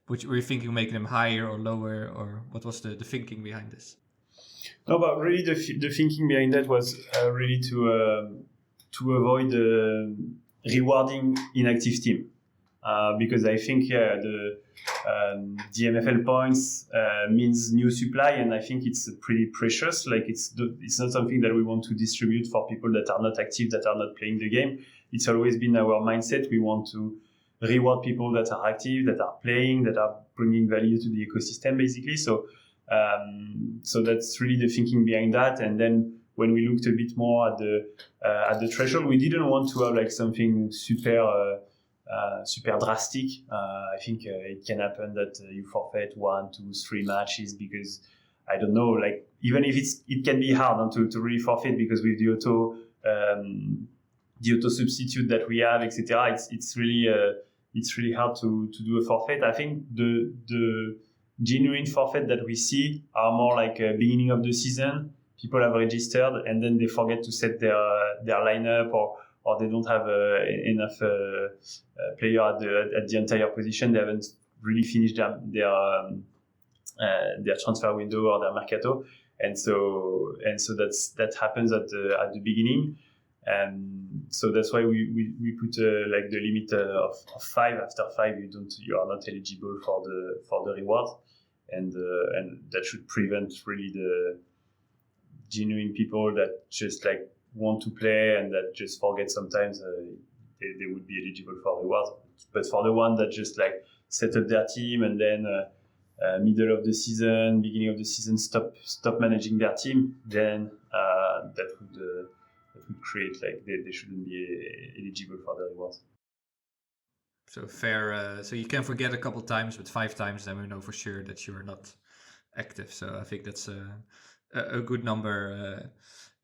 Were you thinking making them higher or lower, or what was the thinking behind this?
No, but really the thinking behind that was really to avoid rewarding inactive team, because I think the MFL points means new supply, and I think it's pretty precious. Like it's not something that we want to distribute for people that are not active, that are not playing the game. It's always been our mindset. We want to reward people that are active, that are playing, that are bringing value to the ecosystem, basically. So that's really the thinking behind that. And then when we looked a bit more at the threshold, we didn't want to have like something super drastic. I think it can happen that you forfeit 1, 2, 3 matches because I don't know. Like even if it can be hard to really forfeit, because with the auto substitute that we have, etc. It's really hard to do a forfeit. I think the genuine forfeit that we see are more like beginning of the season. People have registered and then they forget to set their lineup, or they don't have enough player at the entire position. They haven't really finished their transfer window or their mercato, and so that happens at the beginning. And so that's why we put like the limit of 5. After 5, you are not eligible for the reward, and that should prevent really the genuine people that just like want to play and that just forget sometimes. They would be eligible for rewards, but for the one that just like set up their team and then middle of the season, beginning of the season, stop managing their team, then that would create like they shouldn't be eligible for the rewards.
So fair. So you can forget a couple times, but 5 times, then we know for sure that you are not active. So I think that's a good number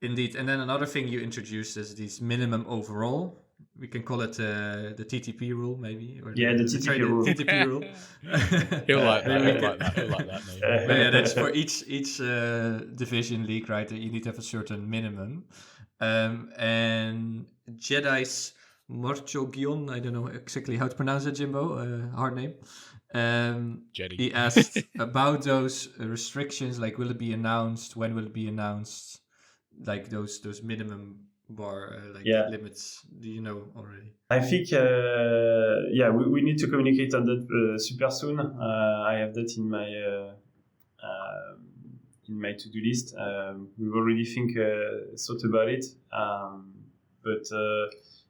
indeed. And then another thing you introduced is this minimum overall. We can call it the TTP rule, maybe. Or
the TTP rule.
The TTP rule.
He'll like that. Maybe.
But yeah, that's for each division league, right? You need to have a certain minimum. And Jedi's Morchogion, I don't know exactly how to pronounce it, Jimbo, hard name.
Jedi.
He asked about those restrictions, like will it be announced, when will it be announced, like those minimum bar limits. Do you know already?
I think we need to communicate on that super soon. I have that in my to-do list. We've already thought about it, but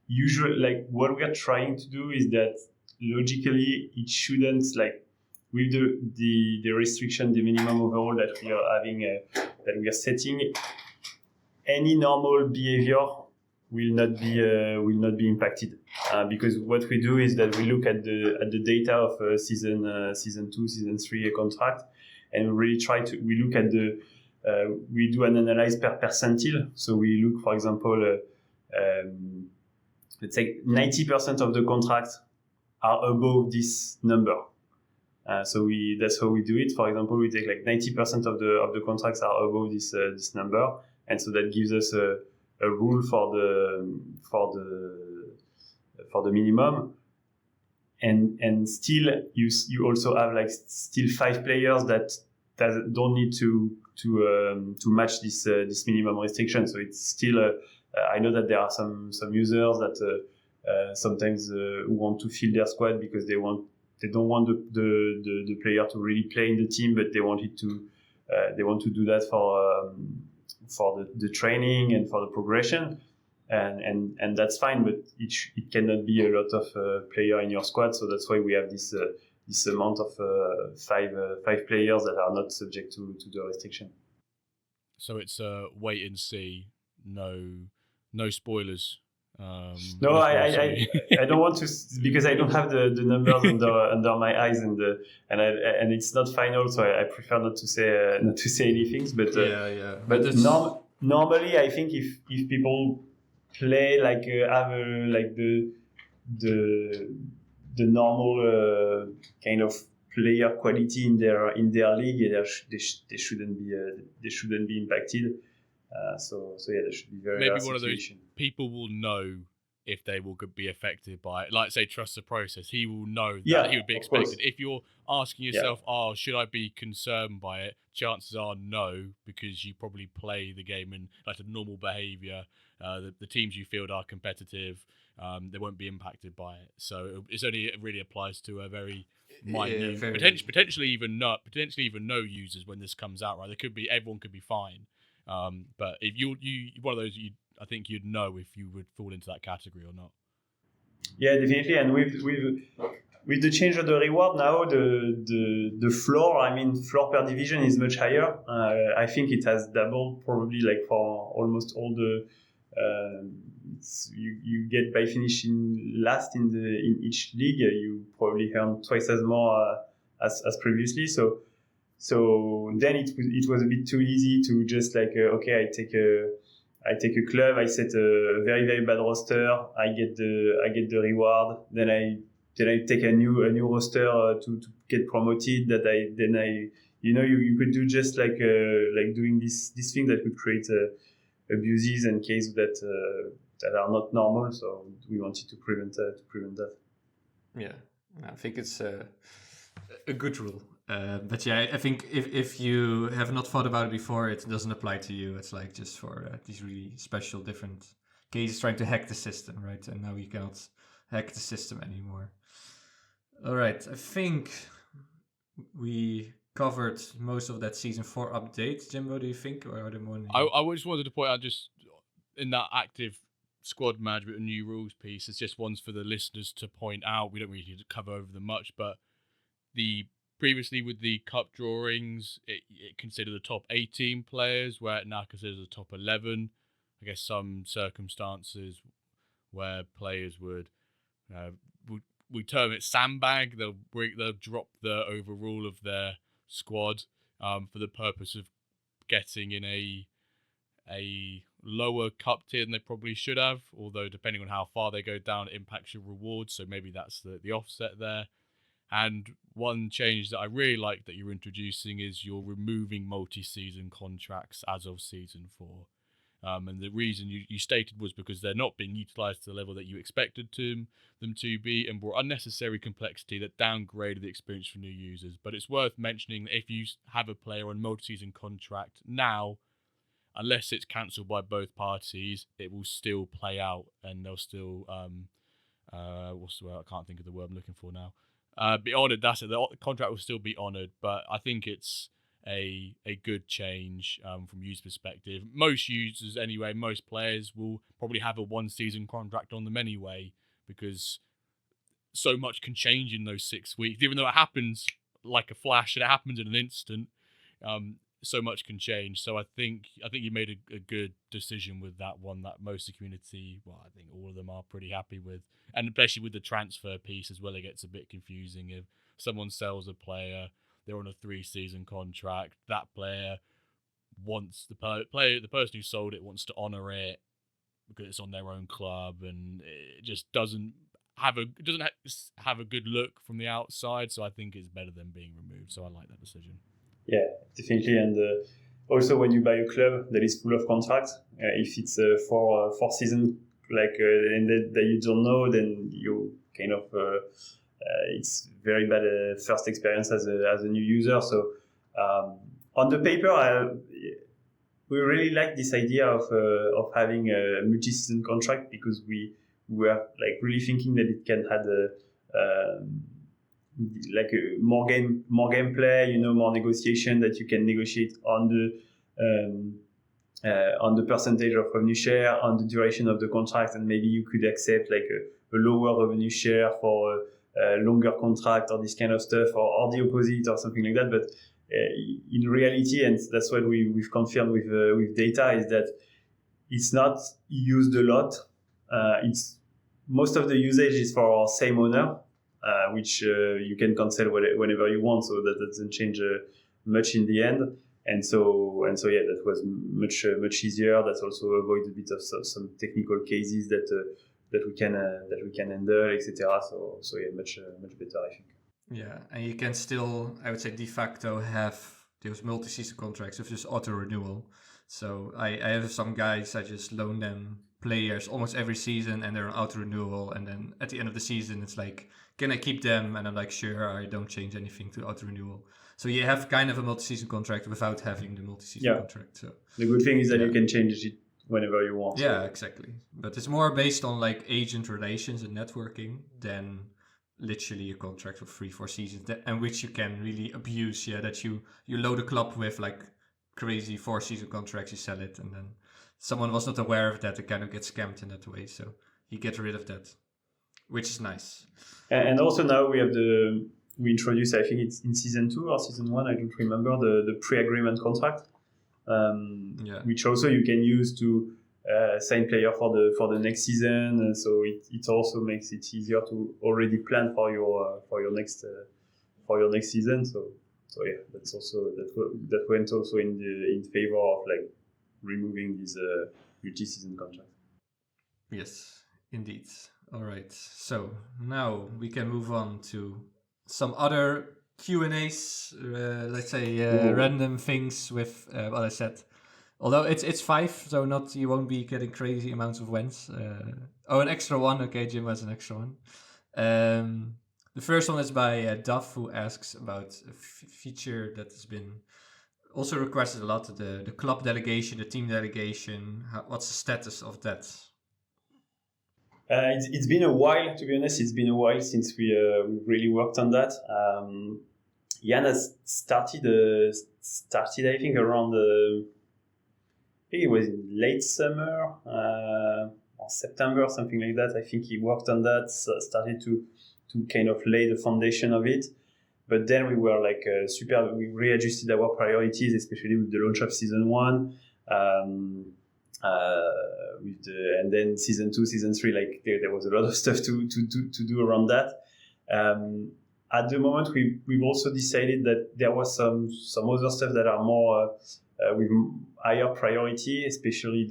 usually, like, what we are trying to do is that logically it shouldn't, like, with the restriction, the minimum overall that we are having, that we are setting, any normal behavior will not be impacted, because what we do is that we look at the data of season 2, season 3 contract, and we really we look at we do an analyze per percentile. So we look, for example, let's say 90% of the contracts are above this number. So that's how we do it. For example, we take like 90% of the contracts are above this number, and so that gives us a rule for the minimum. And still you also have like still 5 players that don't need to match this minimum restriction. So it's still I know that there are some users that sometimes who want to fill their squad because they don't want the player to really play in the team, but they want to do that for the training and for the progression, and that's fine. But it cannot be a lot of player in your squad, so that's why we have this amount of 5 players that are not subject to the restriction.
So it's wait and see, no spoilers.
No, I don't want to, because I don't have the numbers under my eyes, and it's not final, so I prefer not to say anything. But But normally, I think if people play like have like the normal kind of player quality in their league, they shouldn't be impacted. So yeah, there should be very
maybe one situation. Of those people will know if they will be affected by it. Like, say, trust the process. He will know that he would be expected. If you're asking yourself, should I be concerned by it? Chances are no, because you probably play the game in like a normal behaviour. The teams you field are competitive. They won't be impacted by it. So it really applies to a very minute, potentially even no users when this comes out. Right, everyone could be fine. But if you one of those, I think you'd know if you would fall into that category or not.
Yeah, definitely. And with the change of the reward now, the floor per division is much higher. I think it has doubled probably, like for almost all the. You get, by finishing last in each league, you probably earn twice as more as previously. So then it was a bit too easy to just like okay, I take a club, I set a very, very bad roster, I get the reward, then I take a new roster to get promoted. You could do just like doing this thing that could create abuses and cases that are not normal. So we wanted to prevent that.
Yeah, I think it's a good rule. But yeah, I think if you have not thought about it before, it doesn't apply to you. It's like just for these really special different cases trying to hack the system, right? And now you cannot hack the system anymore. All right, I think we covered most of that season 4 update. Jimbo, do you think? Or are there more?
I just wanted to point out, just in that active squad management and new rules piece, it's just ones for the listeners to point out. We don't really need to cover over them much, but previously with the cup drawings, it considered the top 18 players, where it now considers the top 11. I guess some circumstances where players would we term it sandbag. They'll drop the overall of their squad for the purpose of getting in a lower cup tier than they probably should have. Although depending on how far they go down, it impacts your rewards. So maybe that's the offset there. And one change that I really like that you're introducing is you're removing multi-season contracts as of season 4. And the reason you stated was because they're not being utilised to the level that you expected them to be, and brought unnecessary complexity that downgraded the experience for new users. But it's worth mentioning that if you have a player on multi-season contract now, unless it's cancelled by both parties, it will still play out, and they'll still what's the word? I can't think of the word I'm looking for now. Be honoured. That's it. The contract will still be honoured, but I think it's a good change from user perspective. Most users anyway, most players will probably have a 1-season contract on them anyway, because so much can change in those 6 weeks, even though it happens like a flash and it happens in an instant. So much can change. So I think you made a good decision with that one, that most of the community, well, I think all of them are pretty happy with. And especially with the transfer piece as well, it gets a bit confusing. If someone sells a player, they're on a 3-season contract, that player wants the person who sold it wants to honor it because it's on their own club, and it just doesn't have a good look from the outside. So I think it's better than being removed. So I like that decision.
Yeah, definitely. And also, when you buy a club that is full of contracts, if it's for 4 seasons, and that you don't know, then you kind of it's very bad first experience as a new user. So on the paper, we really like this idea of having a multi-season contract, because we were really thinking that it can have more gameplay, more negotiation, that you can negotiate on the percentage of revenue share, on the duration of the contract, and maybe you could accept a lower revenue share for a longer contract, or this kind of stuff, or the opposite, or something like that. But in reality, and that's what we've confirmed with data, is that it's not used a lot. It's most of the usage is for same owner, which you can cancel whenever you want, so that doesn't change much in the end. And so yeah, that was much easier. That also avoids a bit of some technical cases that we can handle, etc. So yeah, much better, I think.
Yeah, and you can still, I would say, de facto have those multi-season contracts with just auto renewal. So I have some guys, I just loan them players almost every season, and they're on auto renewal, and then at the end of the season it's like, can I keep them? And I'm like, sure, I don't change anything to auto renewal. So you have kind of a multi-season contract without having the multi-season contract. So
the good thing is that you can change it whenever you want.
Yeah, exactly. But it's more based on agent relations and networking than literally a contract for 3-4 seasons, and which you can really abuse. Yeah, that you load a club with crazy 4-season contracts, you sell it, and then someone was not aware of that, it kind of gets scammed in that way. So you get rid of that, which is nice.
And also now we introduced, I think it's in season 2 or season 1, I don't remember, the pre-agreement contract, which also you can use to sign player for the next season. So it also makes it easier to already plan for your next season. So yeah, that's also that went also in favor of removing this multi-season contract.
Yes, indeed. All right. So now we can move on to some other Q&As, let's say random things with what I said. Although it's 5, so you won't be getting crazy amounts of wins. An extra one. Okay, Jim has an extra one. The first one is by Duff, who asks about a feature that has been also requested a lot, the club delegation, the team delegation. What's the status of that?
It's been a while, to be honest. It's been a while since we really worked on that. Jan has started I think around I think it was in late summer or September, something like that. I think he worked on that, started to kind of lay the foundation of it. But then we were we readjusted our priorities, especially with the launch of season 1. And then season 2, season 3, there was a lot of stuff to do around that. At the moment, we've also decided that there was some other stuff that are more with higher priority, especially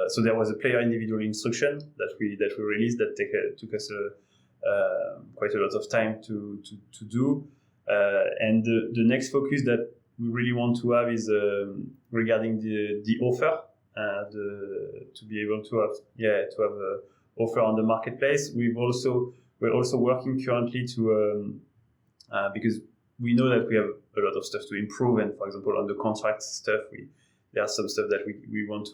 so there was a player individual instruction that we released that took us quite a lot of time to do. And the next focus that we really want to have is regarding the offer, to be able to have an offer on the marketplace. We're also working currently to because we know that we have a lot of stuff to improve, and for example on the contract stuff, there are some stuff that we want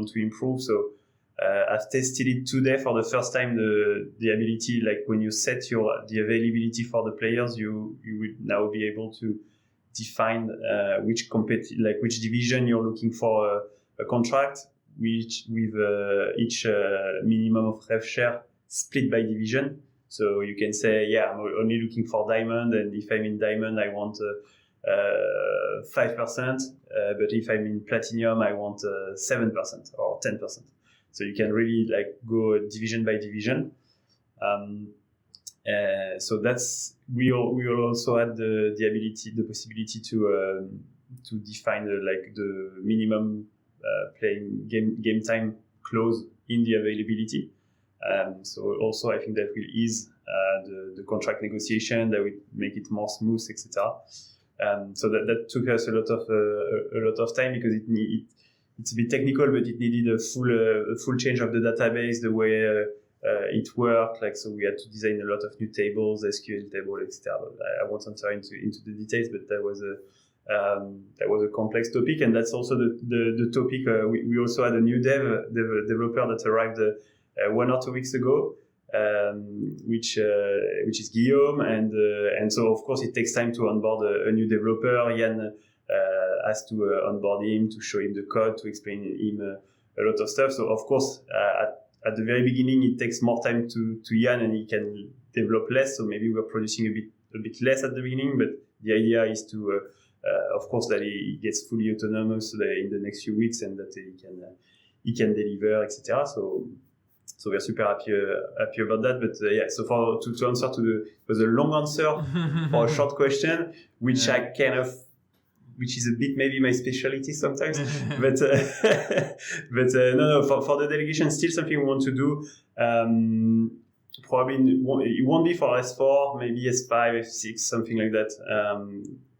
to improve. So I've tested it today for the first time. The ability, like when you set the availability for the players, you will now be able to define which division you're looking for a contract, which with each minimum of rev share split by division. So you can say, I'm only looking for diamond, and if I'm in diamond, I want 5%, but if I'm in platinum, I want 7% or 10%. So you can really like go division by division. So that's we will also add the possibility to define the minimum playing game time clause in the availability. So also I think that will ease the contract negotiation, that will make it more smooth, etc. So that took us a lot of time, because it's a bit technical, but it needed a full change of the database, the way it worked. Like, so we had to design a lot of new tables, SQL table, etc. I won't enter into the details, but that was a complex topic, and that's also the topic. We also had a new developer that arrived 1 or 2 weeks ago, which is Guillaume, and so of course it takes time to onboard a new developer. Yann has to onboard him, to show him the code, to explain him a lot of stuff. So of course at the very beginning it takes more time to Yann, and he can develop less. So maybe we're producing a bit less at the beginning, but the idea is to of course that he gets fully autonomous in the next few weeks, and that he can deliver, etc. So we're super happy about that. But so to answer it was a long answer for a short question, which which is a bit maybe my specialty sometimes. but no, for the delegation, still something we want to do. Probably it won't be for S4, maybe S5, F6, something like that.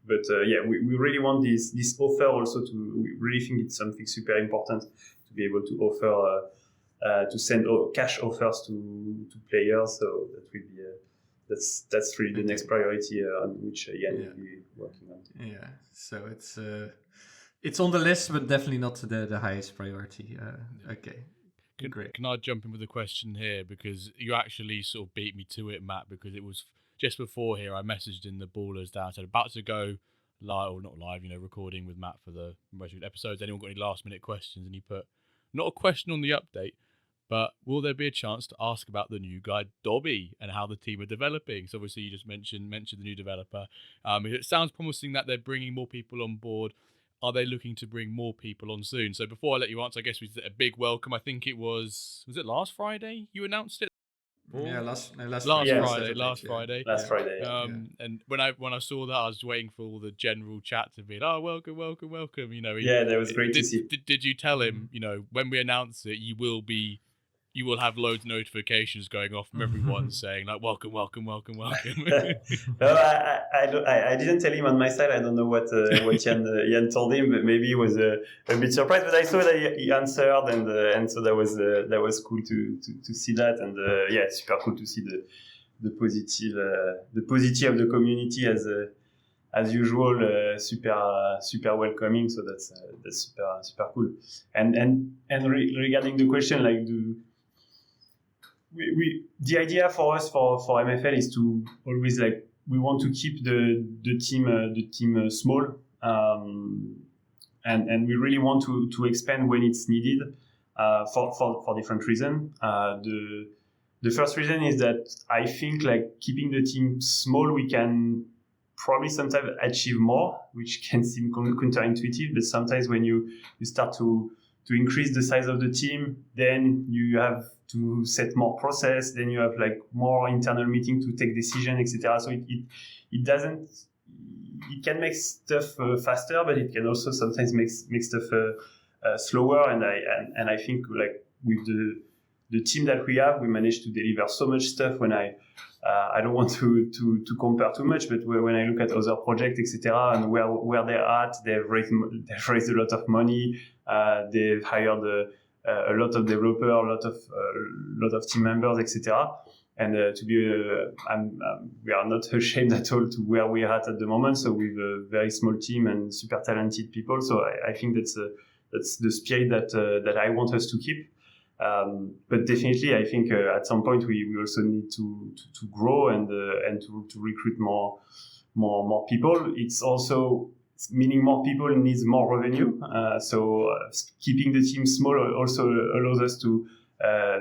But we really want this offer also we really think it's something super important to be able to offer. To send cash offers to players, so that will be that's really the next priority on which Yann will be working on.
Yeah, so it's on the list, but definitely not the highest priority. Okay, great.
Can I jump in with a question here, because you actually sort of beat me to it, Matt? Because it was just before here, I messaged in the Ballers down, said about to go live, or not live, recording with Matt for the most recent episodes. Anyone got any last minute questions? And he put, not a question on the update, but will there be a chance to ask about the new guy, Dobby, and how the team are developing? So obviously you just mentioned the new developer. It sounds promising that they're bringing more people on board. Are they looking to bring more people on soon? So before I let you answer, I guess we did a big welcome. I think it was it last Friday you announced it?
Yeah, last
Friday. And when I saw that, I was waiting for all the general chat to be, welcome.
That was great to see.
Did you tell him, when we announce it, you will have loads of notifications going off from everyone saying like, welcome.
No, I didn't tell him on my side. I don't know what Yann told him, but maybe he was a bit surprised. But I saw that he answered, and so that was cool to see that, and super cool to see the positive of the community as usual, super welcoming. So that's super cool. And regarding the question, the idea for us for MFL is to always we want to keep the team small, and we really want to expand when it's needed for different reasons. The first reason is that I think keeping the team small, we can probably sometimes achieve more, which can seem counterintuitive, but sometimes when you start to increase the size of the team, then you have to set more process, then you have more internal meeting to take decision, etc. So it can make stuff faster, but it can also sometimes make stuff slower. And I think with the team that we have, we managed to deliver so much stuff. When I don't want to compare too much, but when I look at other projects, etc., and where they're at, they've raised a lot of money. They've hired a lot of developers, a lot of team members, etc. And we are not ashamed at all to where we are at the moment. So with a very small team and super talented people. So I think that's the spirit that I want us to keep. But definitely, I think at some point we also need to grow and to recruit more people. It's also meaning more people needs more revenue. So keeping the team small also allows us to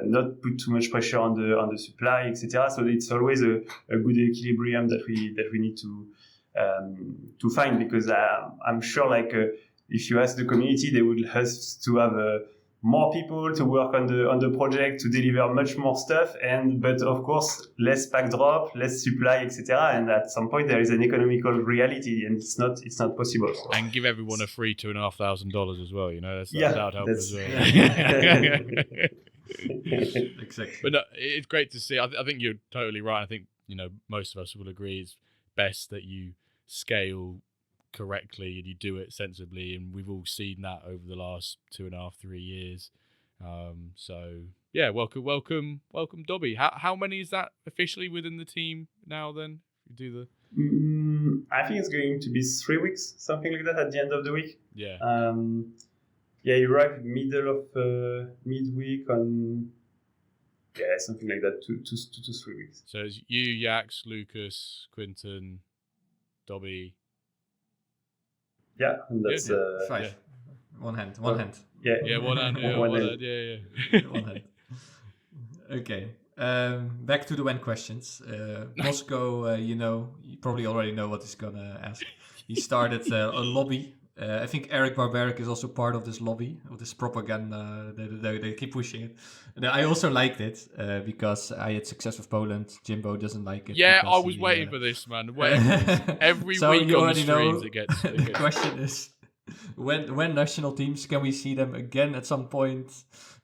not put too much pressure on the supply, etc. So it's always a good equilibrium that we need to find, because I'm sure if you ask the community, they would have to have more people to work on the project, to deliver much more stuff, but of course less pack drop, less supply, etc. And at some point there is an economical reality, and it's not possible. So.
And give everyone a free $2,500 as well. That would help as well.
Exactly.
But no, it's great to see. I think you're totally right. I think most of us will agree it's best that you scale correctly and you do it sensibly, and we've all seen that over the last 2.5-3 years. So yeah, welcome Dobby. How many is that officially within the team now then? You do the
I think it's going to be 3 weeks, something like that, at the end of the week.
Yeah.
Yeah, you arrive middle of midweek on something like that, 2 to 3 weeks.
So it's you, Yax, Lucas, Quinton, Dobby.
Yeah, and that's
5.
Yeah.
One hand.
Yeah, one hand. Yeah, one hand. Yeah.
One hand. Okay. Back to the Wen questions. Bosco, you probably already know what he's gonna ask. He started a lobby. I think Eric Barbaric is also part of this lobby, of this propaganda. They keep pushing it. And I also liked it because I had success with Poland. Jimbo doesn't like it.
Yeah, I was waiting for this, man. Every
so
week
you
on the
already
streams,
know,
it gets.
The question is, when national teams, can we see them again at some point?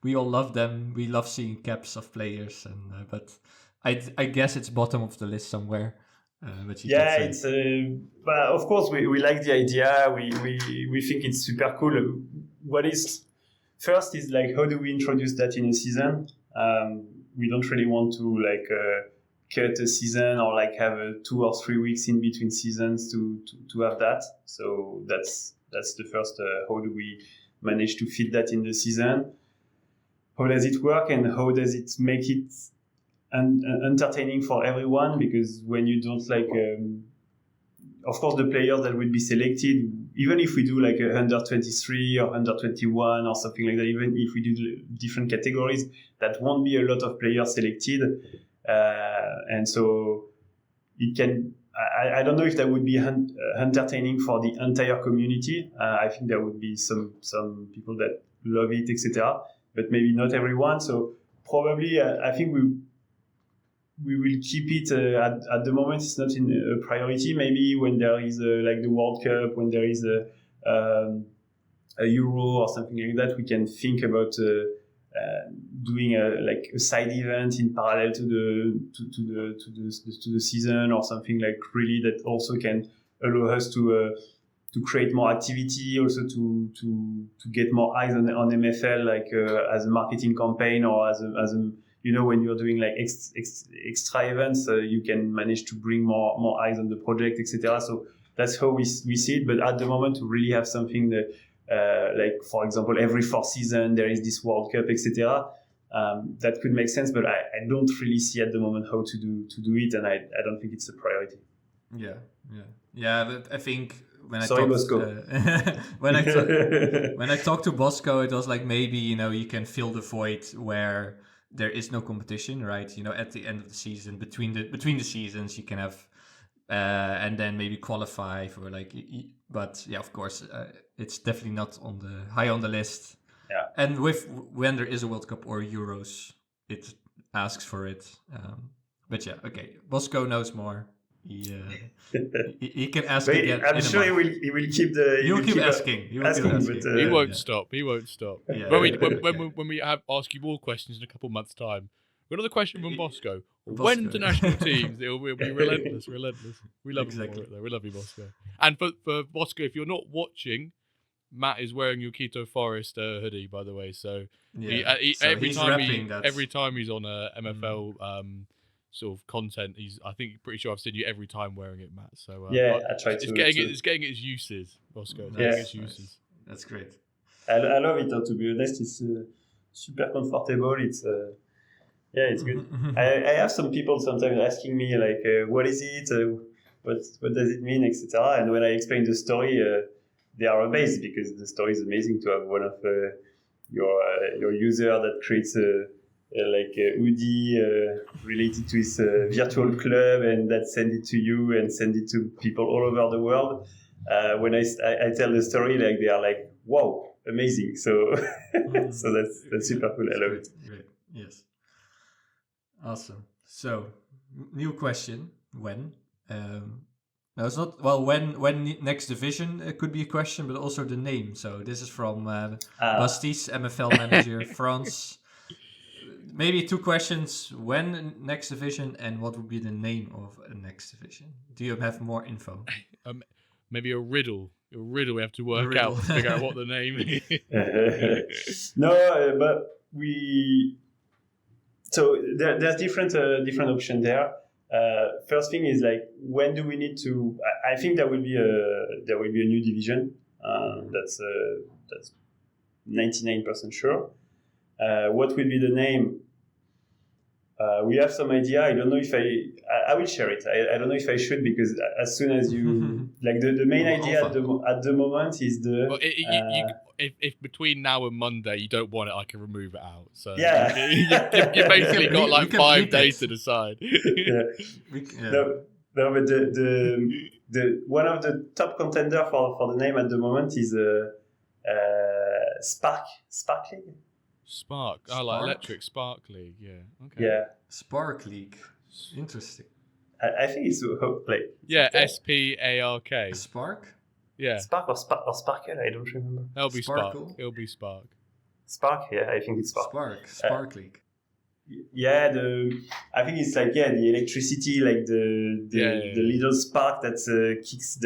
We all love them. We love seeing caps of players, but I guess it's bottom of the list somewhere.
It's but of course we like the idea. We think it's super cool. What is first is how do we introduce that in a season? We don't really want to cut a season or have 2 or 3 weeks in between seasons to have that. So that's the first. How do we manage to fit that in the season? How does it work, and how does it make it entertaining for everyone? Because when you don't of course the players that will be selected, even if we do a under 23 or under 21 or something like that, even if we do different categories, that won't be a lot of players selected, and so it can. I don't know if that would be entertaining for the entire community. I think there would be some people that love it, etc., but maybe not everyone. So probably I think we will keep it at the moment. It's not in a priority. Maybe when there is the World Cup, when there is a Euro or something like that, we can think about doing a side event in parallel to the season, or something really that also can allow us to create more activity, also to get more eyes on MFL, as a marketing campaign, or as a when you're doing extra events, you can manage to bring more eyes on the project, etc. So that's how we see it. But at the moment, to really have something that, for example, every 4th season there is this World Cup, etc. That could make sense, but I don't really see at the moment how to do it, and I don't think it's a priority.
Yeah. But I think when I
Sorry, Bosco.
when I talked to Bosco, it was maybe you can fill the void where there is no competition, right? At the end of the season, between the seasons, you can have and then maybe qualify for but yeah, of course, it's definitely not high on the list.
Yeah.
And when there is a World Cup or Euros, it asks for it. But yeah, okay. Bosco knows more. He can ask again.
I'm sure he will keep the.
He will keep asking. He
won't stop. He won't stop.
Yeah.
When we ask you more questions in a couple months' time, another question from Bosco. When to national teams, we'll be relentless. We love him for it, though. We love you, Bosco. And for Bosco, if you're not watching, Matt is wearing your Keto Forest hoodie, by the way. So, every time he's on a MFL sort of content, pretty sure I've seen you every time wearing it, Matt. So
I try to.
It's getting its uses, Bosco.
That's great.
I love it. To be honest, it's super comfortable. It's it's good. I have some people sometimes asking me like, what is it? What does it mean, etc. And when I explain the story, they are amazed because the story is amazing to have one of your user that creates a hoodie related to his virtual club and that send it to you and send it to people all over the world. When I tell the story, like they are like, wow, amazing. So so that's super cool. I love it.
Great. Yes. Awesome. So new question. When? No, it's not. Well, when next division could be a question, but also the name. So this is from Bastis, MFL manager, France. Maybe 2 questions. When next division and what would be the name of a next division? Do you have more info?
Maybe a riddle. A riddle we have to work out to figure out what the name is.
No, but so there's different options there. First thing is like, when do we need to? I think there will be a new division. That's 99% sure. What will be the name? We have some idea. I don't know if I will share it. I don't know if I should, because as soon as you like the main idea at the moment is the.
Well, if between now and Monday you don't want it, I can remove it out. So
yeah,
you basically got like 5 days to decide.
No, but the one of the top contender for the name at the moment is Spark League.
Spark. I like electric Spark League. Yeah. Okay.
Yeah.
Spark League. Interesting.
I think it's like.
Yeah, SPARK.
Spark.
Yeah.
Spark or Sparkle, I don't remember.
That'll be Spark.
Sparkle?
It'll be Spark.
Spark, yeah, I think it's Spark.
Spark League.
Yeah, I think it's like the electricity, like the little spark that kicks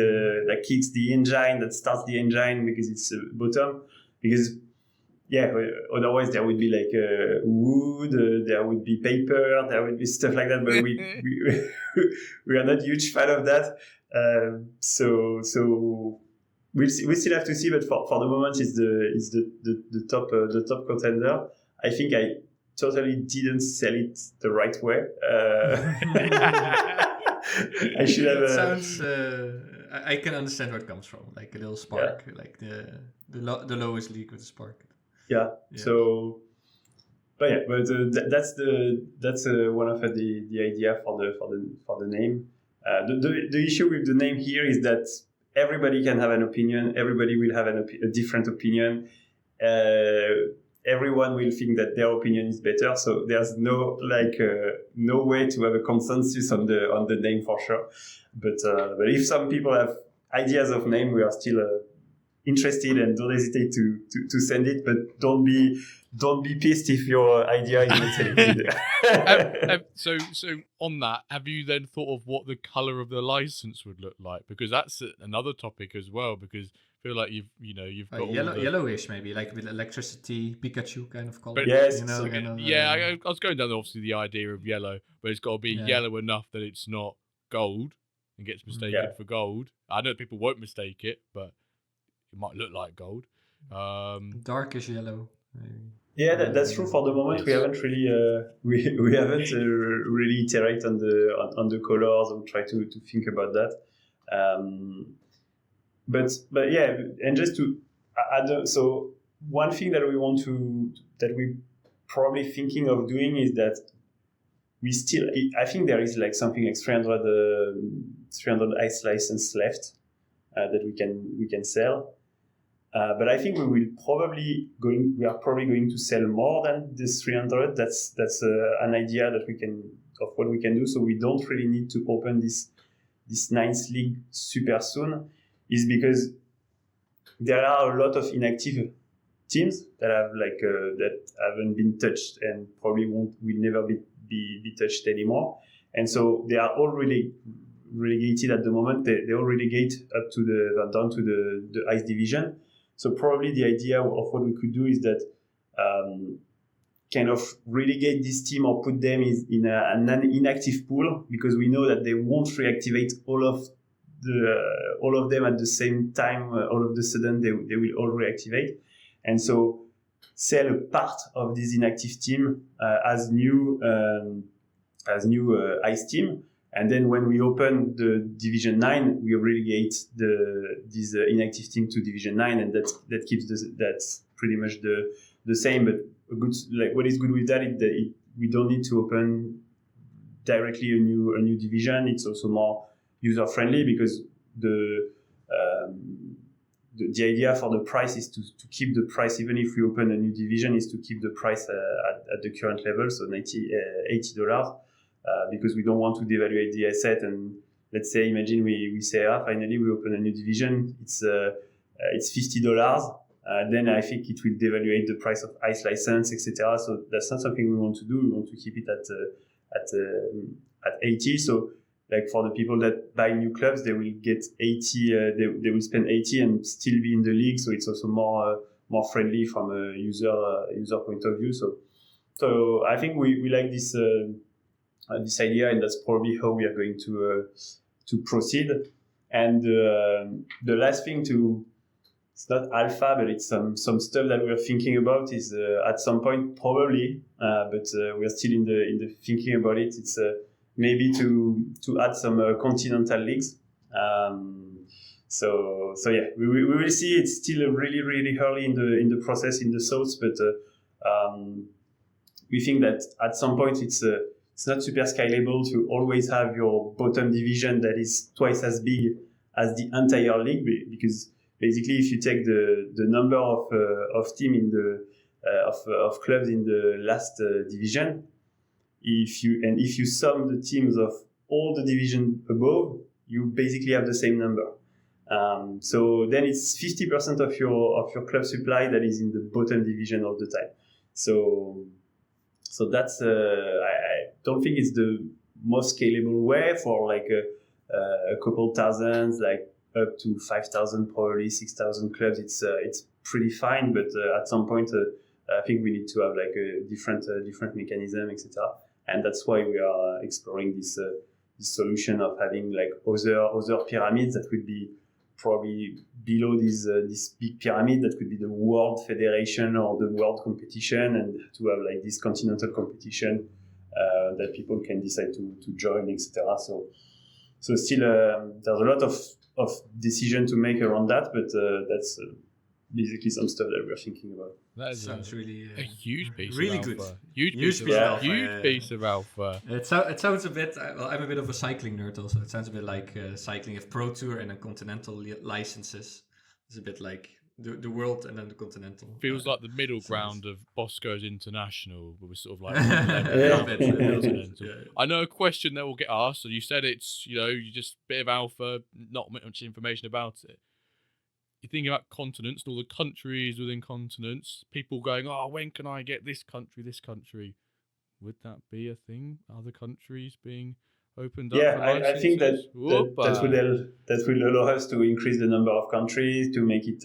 the engine, that starts the engine because it's bottom. Because otherwise there would be like wood, there would be paper, there would be stuff like that. But we are not huge fan of that. So we still have to see. But for the moment, it's the top contender. I think I totally didn't sell it the right way. I should have.
Sounds. I can understand where it comes from. Like a little spark, like the lowest league with a spark.
Yeah. So, but that's one of the idea for the name. The issue with the name here is that everybody can have an opinion. Everybody will have a different opinion. Everyone will think that their opinion is better. So there's no way to have a consensus on the name for sure. But if some people have ideas of name, we are still interested, and don't hesitate to send it. But don't be pissed if your idea is not selected.
So on that, have you then thought of what the color of the license would look like? Because that's another topic as well. Because I feel like you've got
yellowish, maybe like with electricity, Pikachu kind of color.
Yes,
I was going down obviously the idea of yellow, but it's got to be yellow enough that it's not gold and gets mistaken for gold. I know people won't mistake it, but it might look like gold.
Darkish yellow, maybe.
Yeah, that's true. For the moment, we haven't really we haven't really iterated on the colors or try to think about that. But yeah, and just to add, so one thing that we probably thinking of doing is that I think there is like something like 300 ice license left that we can sell. But I think we are probably going to sell more than this 300. That's an idea of what we can do. So we don't really need to open this 9th league super soon. Is because there are a lot of inactive teams that have that haven't been touched and probably will never be touched anymore. And so they are all really relegated at the moment. They all relegate up to down to the ice division. So probably the idea of what we could do is that kind of relegate this team or put them in an inactive pool, because we know that they won't reactivate all of them at the same time. All of the sudden they will all reactivate, and so sell a part of this inactive team as new ICE team. And then when we open the Division 9, we relegate this inactive team to Division 9, and that keeps that's pretty much the same. But what is good with that is that we don't need to open directly a new division. It's also more user friendly because the idea for the price is to keep the price, even if we open a new division, is to keep the price at the current level, so $80. Because we don't want to devaluate the asset. And let's say, imagine we say, finally we open a new division, it's $50. Then I think it will devaluate the price of ICE license, etc. So that's not something we want to do. We want to keep it at 80. So like for the people that buy new clubs, they will get 80. They will spend 80 and still be in the league. So it's also more friendly from a user point of view. So I think we like this idea, and that's probably how we are going to proceed. And the last thing it's not alpha, but it's some stuff that we're thinking about is at some point probably, but we're still in the thinking about it. It's maybe to add some continental leagues. So yeah, we will see. It's still really really early in the process in the south, but we think that at some point it's not super scalable to always have your bottom division that is twice as big as the entire league, because basically if you take the number of team in the of clubs in the last division, if you sum the teams of all the division above, you basically have the same number. So then it's 50% of your club supply that is in the bottom division all the time. So that's I don't think it's the most scalable way for like a couple thousands, like up to 5,000, probably 6,000 clubs. It's pretty fine, but at some point I think we need to have like a different mechanism, etc. And that's why we are exploring this solution of having like other pyramids that would be probably below this big pyramid that could be the World Federation or the World Competition, and to have like this continental competition that people can decide to join, etc. So still there's a lot of decision to make around that, but that's basically some stuff that we're thinking about.
That
sounds really
a huge piece
really
of
good.
alpha. Huge piece of alpha.
It sounds a bit. Well, I'm a bit of a cycling nerd also. It sounds a bit like cycling of Pro Tour and then continental licenses. It's a bit like the world and then the continental.
Feels like the middle ground of Bosco's International, but we're sort of like I know a question that will get asked. So you said it's you just bit of alpha, not much information about it. You think about continents and all the countries within continents, people going, when can I get this country? Would that be a thing? Other countries being opened up?
Yeah, I think that will allow us to increase the number of countries, to make it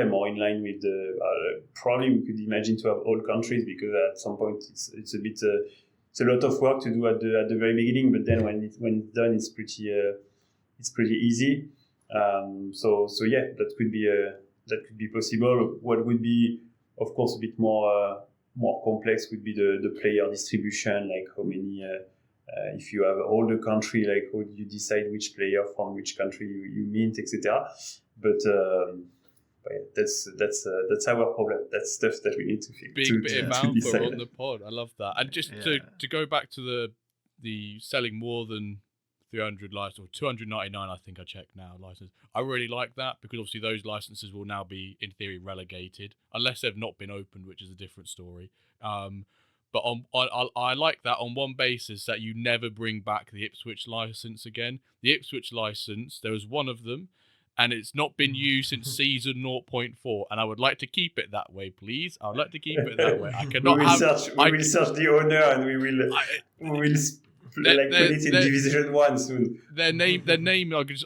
more in line with probably we could imagine to have all countries, because at some point it's a bit it's a lot of work to do at the very beginning, but then when it's done, it's pretty easy. So yeah, that could be possible. What would be, of course, a bit more complex would be the player distribution, like how many. If you have all the country, like how do you decide which player from which country you mint, etc. But yeah, that's our problem. That's stuff that we need to fix.
Big bit of alpha on the pod. I love that. And just to go back to the selling more than 300 licenses, or 299, I think I checked now, licenses. I really like that, because obviously those licenses will now be, in theory, relegated, unless they've not been opened, which is a different story. But I like that on one basis, that you never bring back the Ipswich license again. The Ipswich license, there was one of them, and it's not been used since season 0.4, and I would like to keep it that way, please. I would like to keep it that way. I cannot
we will search the owner, and we will put it in Division 1 soon.
Their name.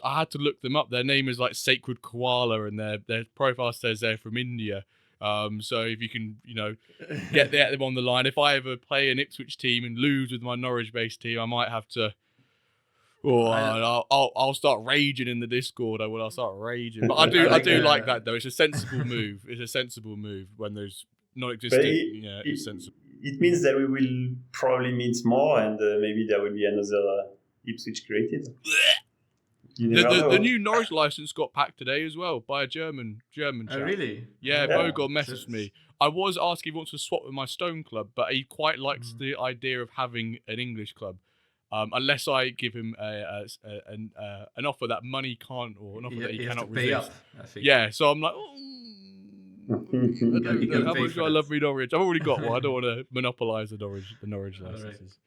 I had to look them up. Their name is like Sacred Koala, and their profile says they're from India. So if you can, get them on the line. If I ever play an Ipswich team and lose with my Norwich-based team, I might have to Or I'll start raging in the Discord. I'll start raging. But I do like that though. It's a sensible move. It's a sensible move when there's non-existent. It's sensible.
It means that we will probably meet more, and maybe there will be another Ipswich created.
The new Norwich license got packed today as well by a German chap.
Oh, really?
Yeah, Bogon messaged me. I was asking if he wants to swap with my Stone club, but he quite likes the idea of having an English club. Unless I give him an offer that money can't, or an offer that he cannot resist. Pay up, I think. Yeah, so I'm like, I don't know how much do I love me Norwich. I've already got one. I don't want to monopolise the Norwich licenses.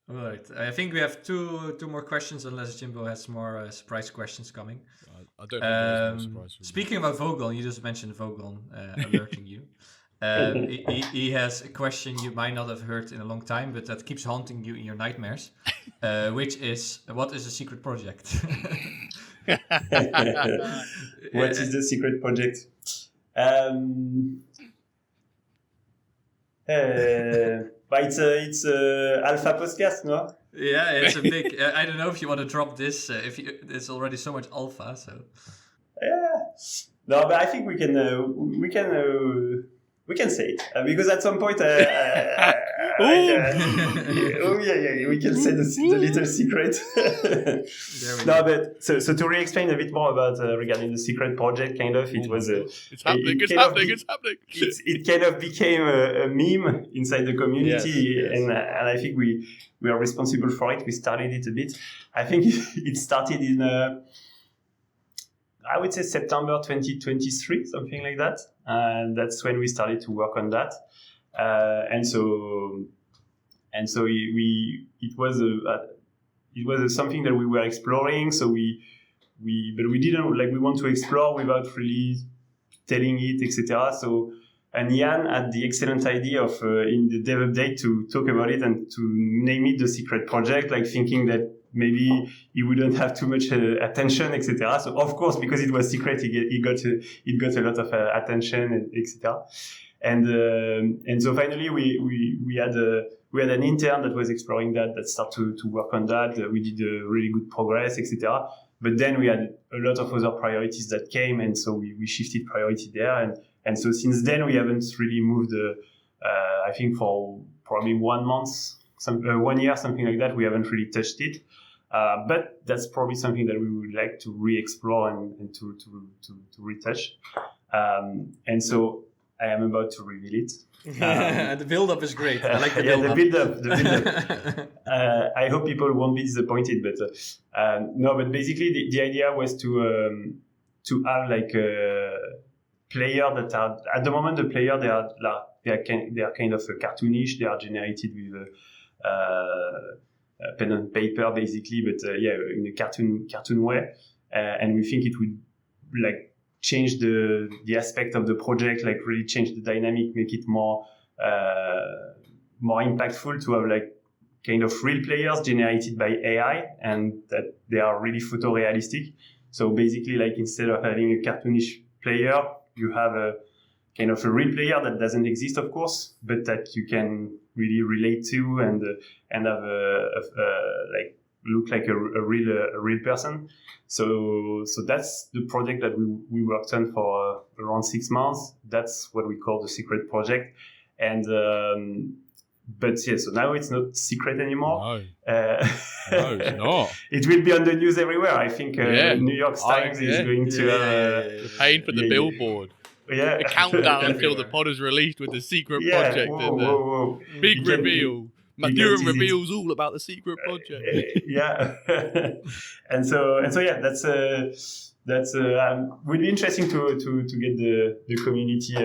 All right. I think we have two more questions, unless Jimbo has more surprise questions coming.
I don't think there's more surprise.
Speaking about Vogon, you just mentioned Vogon alerting you. He has a question you might not have heard in a long time, but that keeps haunting you in your nightmares, which is, what is a secret project?
What is the secret project? But it's Alpha Podcast, no?
Yeah, it's a big. I don't know if you want to drop this. It's already so much alpha, so.
Yeah. No, but I think we can say it because at some point. We can say the little secret. No, but so to re-explain a bit more about regarding the secret project, kind of, it was
it's happening.
It kind of became a meme inside the community, yes. And I think we are responsible for it. We started it a bit. I think it started in I would say September 2023, something like that, and that's when we started to work on that. And so it was something that we were exploring. So but we didn't we want to explore without really telling it, etc. So, and Jan had the excellent idea of in the dev update to talk about it and to name it the secret project, like thinking that maybe he wouldn't have too much attention, etc. So of course, because it was secret, it got a lot of attention, etc. And so finally we had an intern that was exploring that started to work on that. We did really good progress, etc. But then we had a lot of other priorities that came, and so we shifted priority there. And so since then we haven't really moved. I think for probably 1 month, 1 year, something like that, we haven't really touched it. But that's probably something that we would like to re-explore and to retouch. And so I am about to reveal it.
The build-up is great. I like the build-up.
The build-up. I hope people won't be disappointed, but no. But basically, the idea was to have like a player that are at the moment. The player they are kind of cartoonish. They are generated with pen and paper, basically, but in a cartoon way. And we think it would like change the aspect of the project, like really change the dynamic, make it more impactful to have like kind of real players generated by AI and that they are really photorealistic. So basically, like instead of having a cartoonish player, you have a kind of a real player that doesn't exist, of course, but that you can really relate to and have like look like a real person. So that's the project that we worked on for around 6 months. That's what we call the secret project. And but yeah, so now it's not secret anymore.
No, it's not.
It will be on the news everywhere. I think New York Times is going to
have paying for the billboard.
Yeah.
A countdown until the pod is released with the secret project.
Whoa.
Big reveal. Mathurin reveals all about the secret project.
Yeah. and so yeah, that's would be interesting to get the community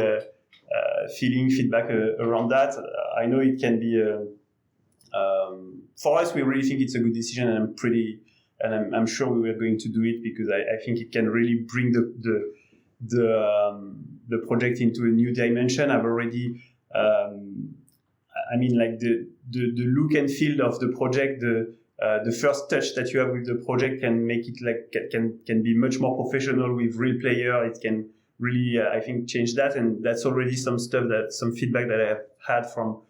feedback around that. I know it can be for us. We really think it's a good decision, and I'm sure we were going to do it because I think it can really bring the project into a new dimension. I've already, like the look and feel of the project, the first touch that you have with the project can make it like can be much more professional with real player. It can really, I think, change that, and that's already some feedback that I have had from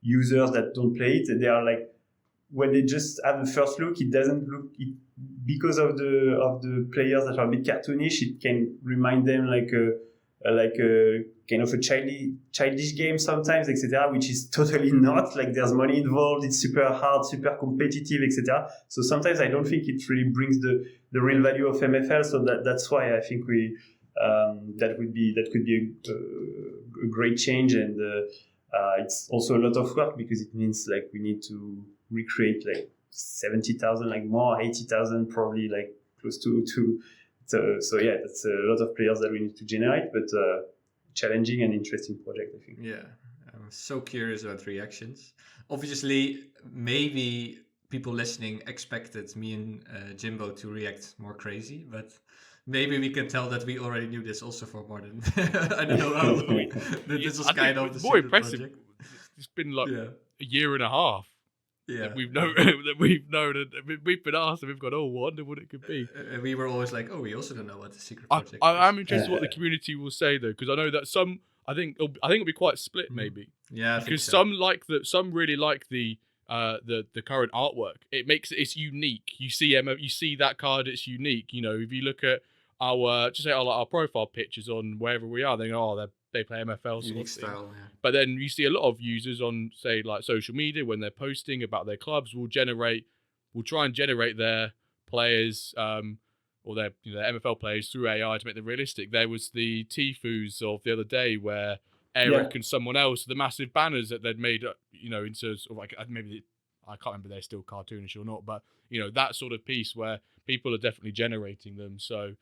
users that don't play it. They are like, when they just have the first look, it doesn't look it, because of the players that are a bit cartoonish. It can remind them like a kind of a childish game sometimes, etc., which is totally not. Like there's money involved, it's super hard, super competitive, etc. So sometimes I don't think it really brings the real value of MFL. So that's why I think that could be a great change, and it's also a lot of work because it means like we need to recreate like 70,000, like more 80,000, probably like close to. So yeah, that's a lot of players that we need to generate, but challenging and interesting project, I think.
Yeah, I'm so curious about reactions. Obviously, maybe people listening expected me and Jimbo to react more crazy, but maybe we can tell that we already knew this also for more than I don't know how long. This was kind of the
more impressive.
Project.
It's been like a year and a half.
Yeah,
that we've known and we've been asked, and we've gone, wonder what it could be.
We were always like, we also don't know what the secret project is.
I'm interested what the community will say though, because I know that I think it'll be quite split maybe.
Yeah,
because
so.
some really like the current artwork. It's unique. You see that card, it's unique. You know, if you look at our profile pictures on wherever we are, they go, they play MFL
unique style, yeah.
But then you see a lot of users on, say, like social media, when they're posting about their clubs, will try and generate their players or their MFL players through AI to make them realistic. There was the Tifus of the other day where Eric and someone else, the massive banners that they'd made, into sort of like maybe I can't remember they're still cartoonish or not, but that sort of piece where people are definitely generating them. So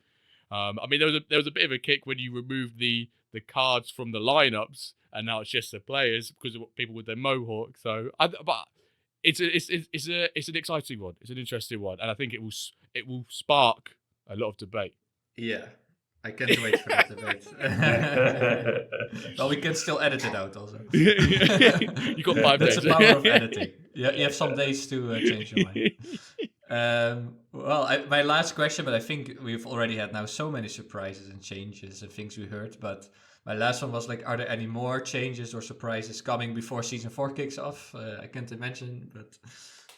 I mean, there was a bit of a kick when you removed the cards from the lineups, and now it's just the players because of people with their mohawk. So, but it's an exciting one. It's an interesting one, and I think it will spark a lot of debate.
Yeah, I can't wait for that debate. Well, we can still edit it out also.
You got 5 days.
That's the power of editing. Yeah, you have some days to change your mind. My last question, but I think we've already had now so many surprises and changes and things we heard. But my last one was like, are there any more changes or surprises coming before season 4 kicks off? I can't imagine, but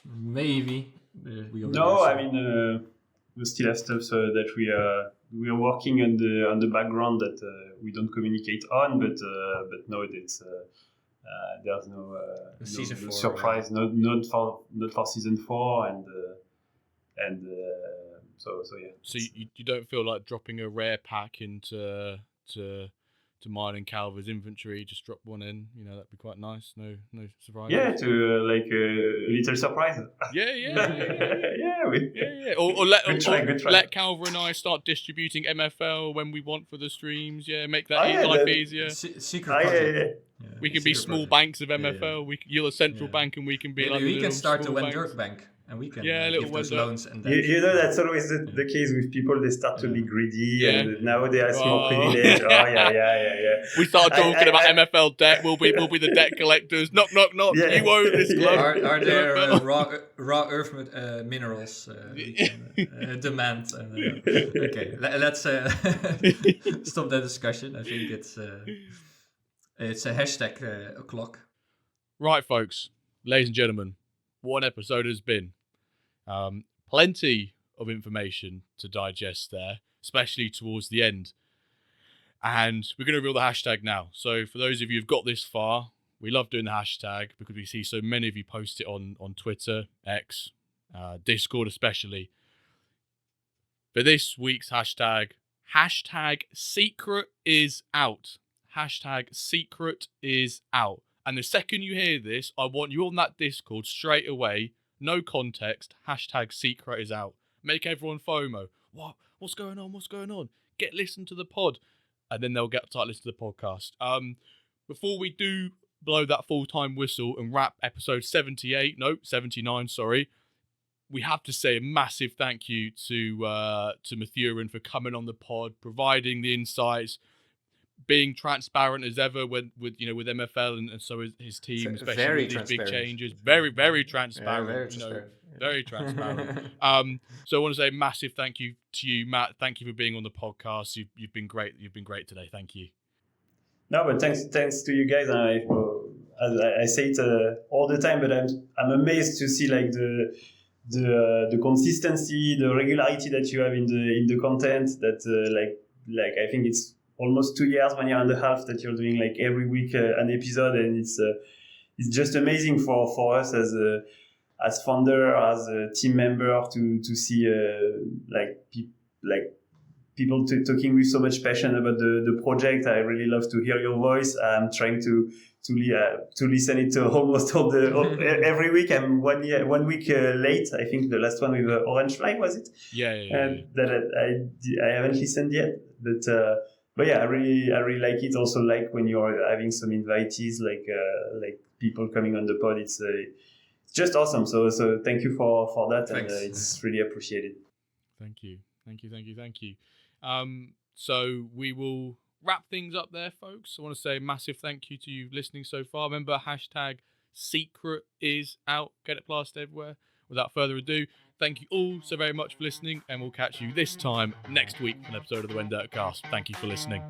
maybe.
I mean, we still have stuff that we are working on the background that we don't communicate on, but no, it's. There's no
season 4
surprise, right? not for season 4, and so yeah.
So you don't feel like dropping a rare pack into mine and Calver's inventory? Just drop one in, that'd be quite nice. No surprise.
Yeah, to like a little surprise.
Yeah. Or
good try.
Let Calver and I start distributing MFL when we want for the streams. Yeah, make that life easier.
Secret project.
Yeah. We can be small banks of MFL.
Yeah.
You're a central bank, and we can be
we can start a WenDirk bank, and we can give those loans. And
that's always the case with people. They start to be greedy, and now they are more privileged. Yeah.
We start talking about MFL debt. We'll be the debt collectors. Knock.
Yeah.
You own this club.
Are there raw earth minerals we can demand? Okay, let's stop that discussion. I think it's a hashtag o'clock.
Right, folks, ladies and gentlemen, what an episode has been. Plenty of information to digest there, especially towards the end. And we're going to reveal the hashtag now. So for those of you who've got this far, we love doing the hashtag because we see so many of you post it on Twitter, X, Discord especially. For this week's hashtag secret is out. Hashtag secret is out. And the second you hear this, I want you on that Discord straight away. No context. Hashtag secret is out. Make everyone FOMO. What? What's going on? What's going on? Listen to the pod. And then they'll start listening to the podcast. Before we do blow that full-time whistle and wrap episode 79, sorry, we have to say a massive thank you to Mathurin for coming on the pod, providing the insights, being transparent as ever with MFL and so his team, especially with these big changes. Very, very transparent. Very transparent. So I want to say a massive thank you to you, Matt. Thank you for being on the podcast. You've been great. You've been great today. Thank you.
No, but thanks to you guys. I say it all the time, but I'm amazed to see like the consistency, the regularity that you have in the content. That like I think it's almost 2 years, 1 year and a half that you're doing like every week an episode, and it's just amazing for us as founder, as a team member to see people talking with so much passion about the project. I really love to hear your voice. I'm trying to listen it to almost every week. I'm 1 week late. I think the last one with Orange Fly, was it?
Yeah.
That I haven't listened yet, but yeah, I really like it. Also, like when you're having some invitees, like people coming on the pod, it's just awesome. So thank you for that.
Thanks.
And it's really appreciated.
Thank you. So we will wrap things up there, folks. I want to say a massive thank you to you listening so far. Remember, #secret is out. Get it plastered everywhere. Without further ado, thank you all so very much for listening, and we'll catch you this time next week for an episode of the WenDirkCast. Thank you for listening.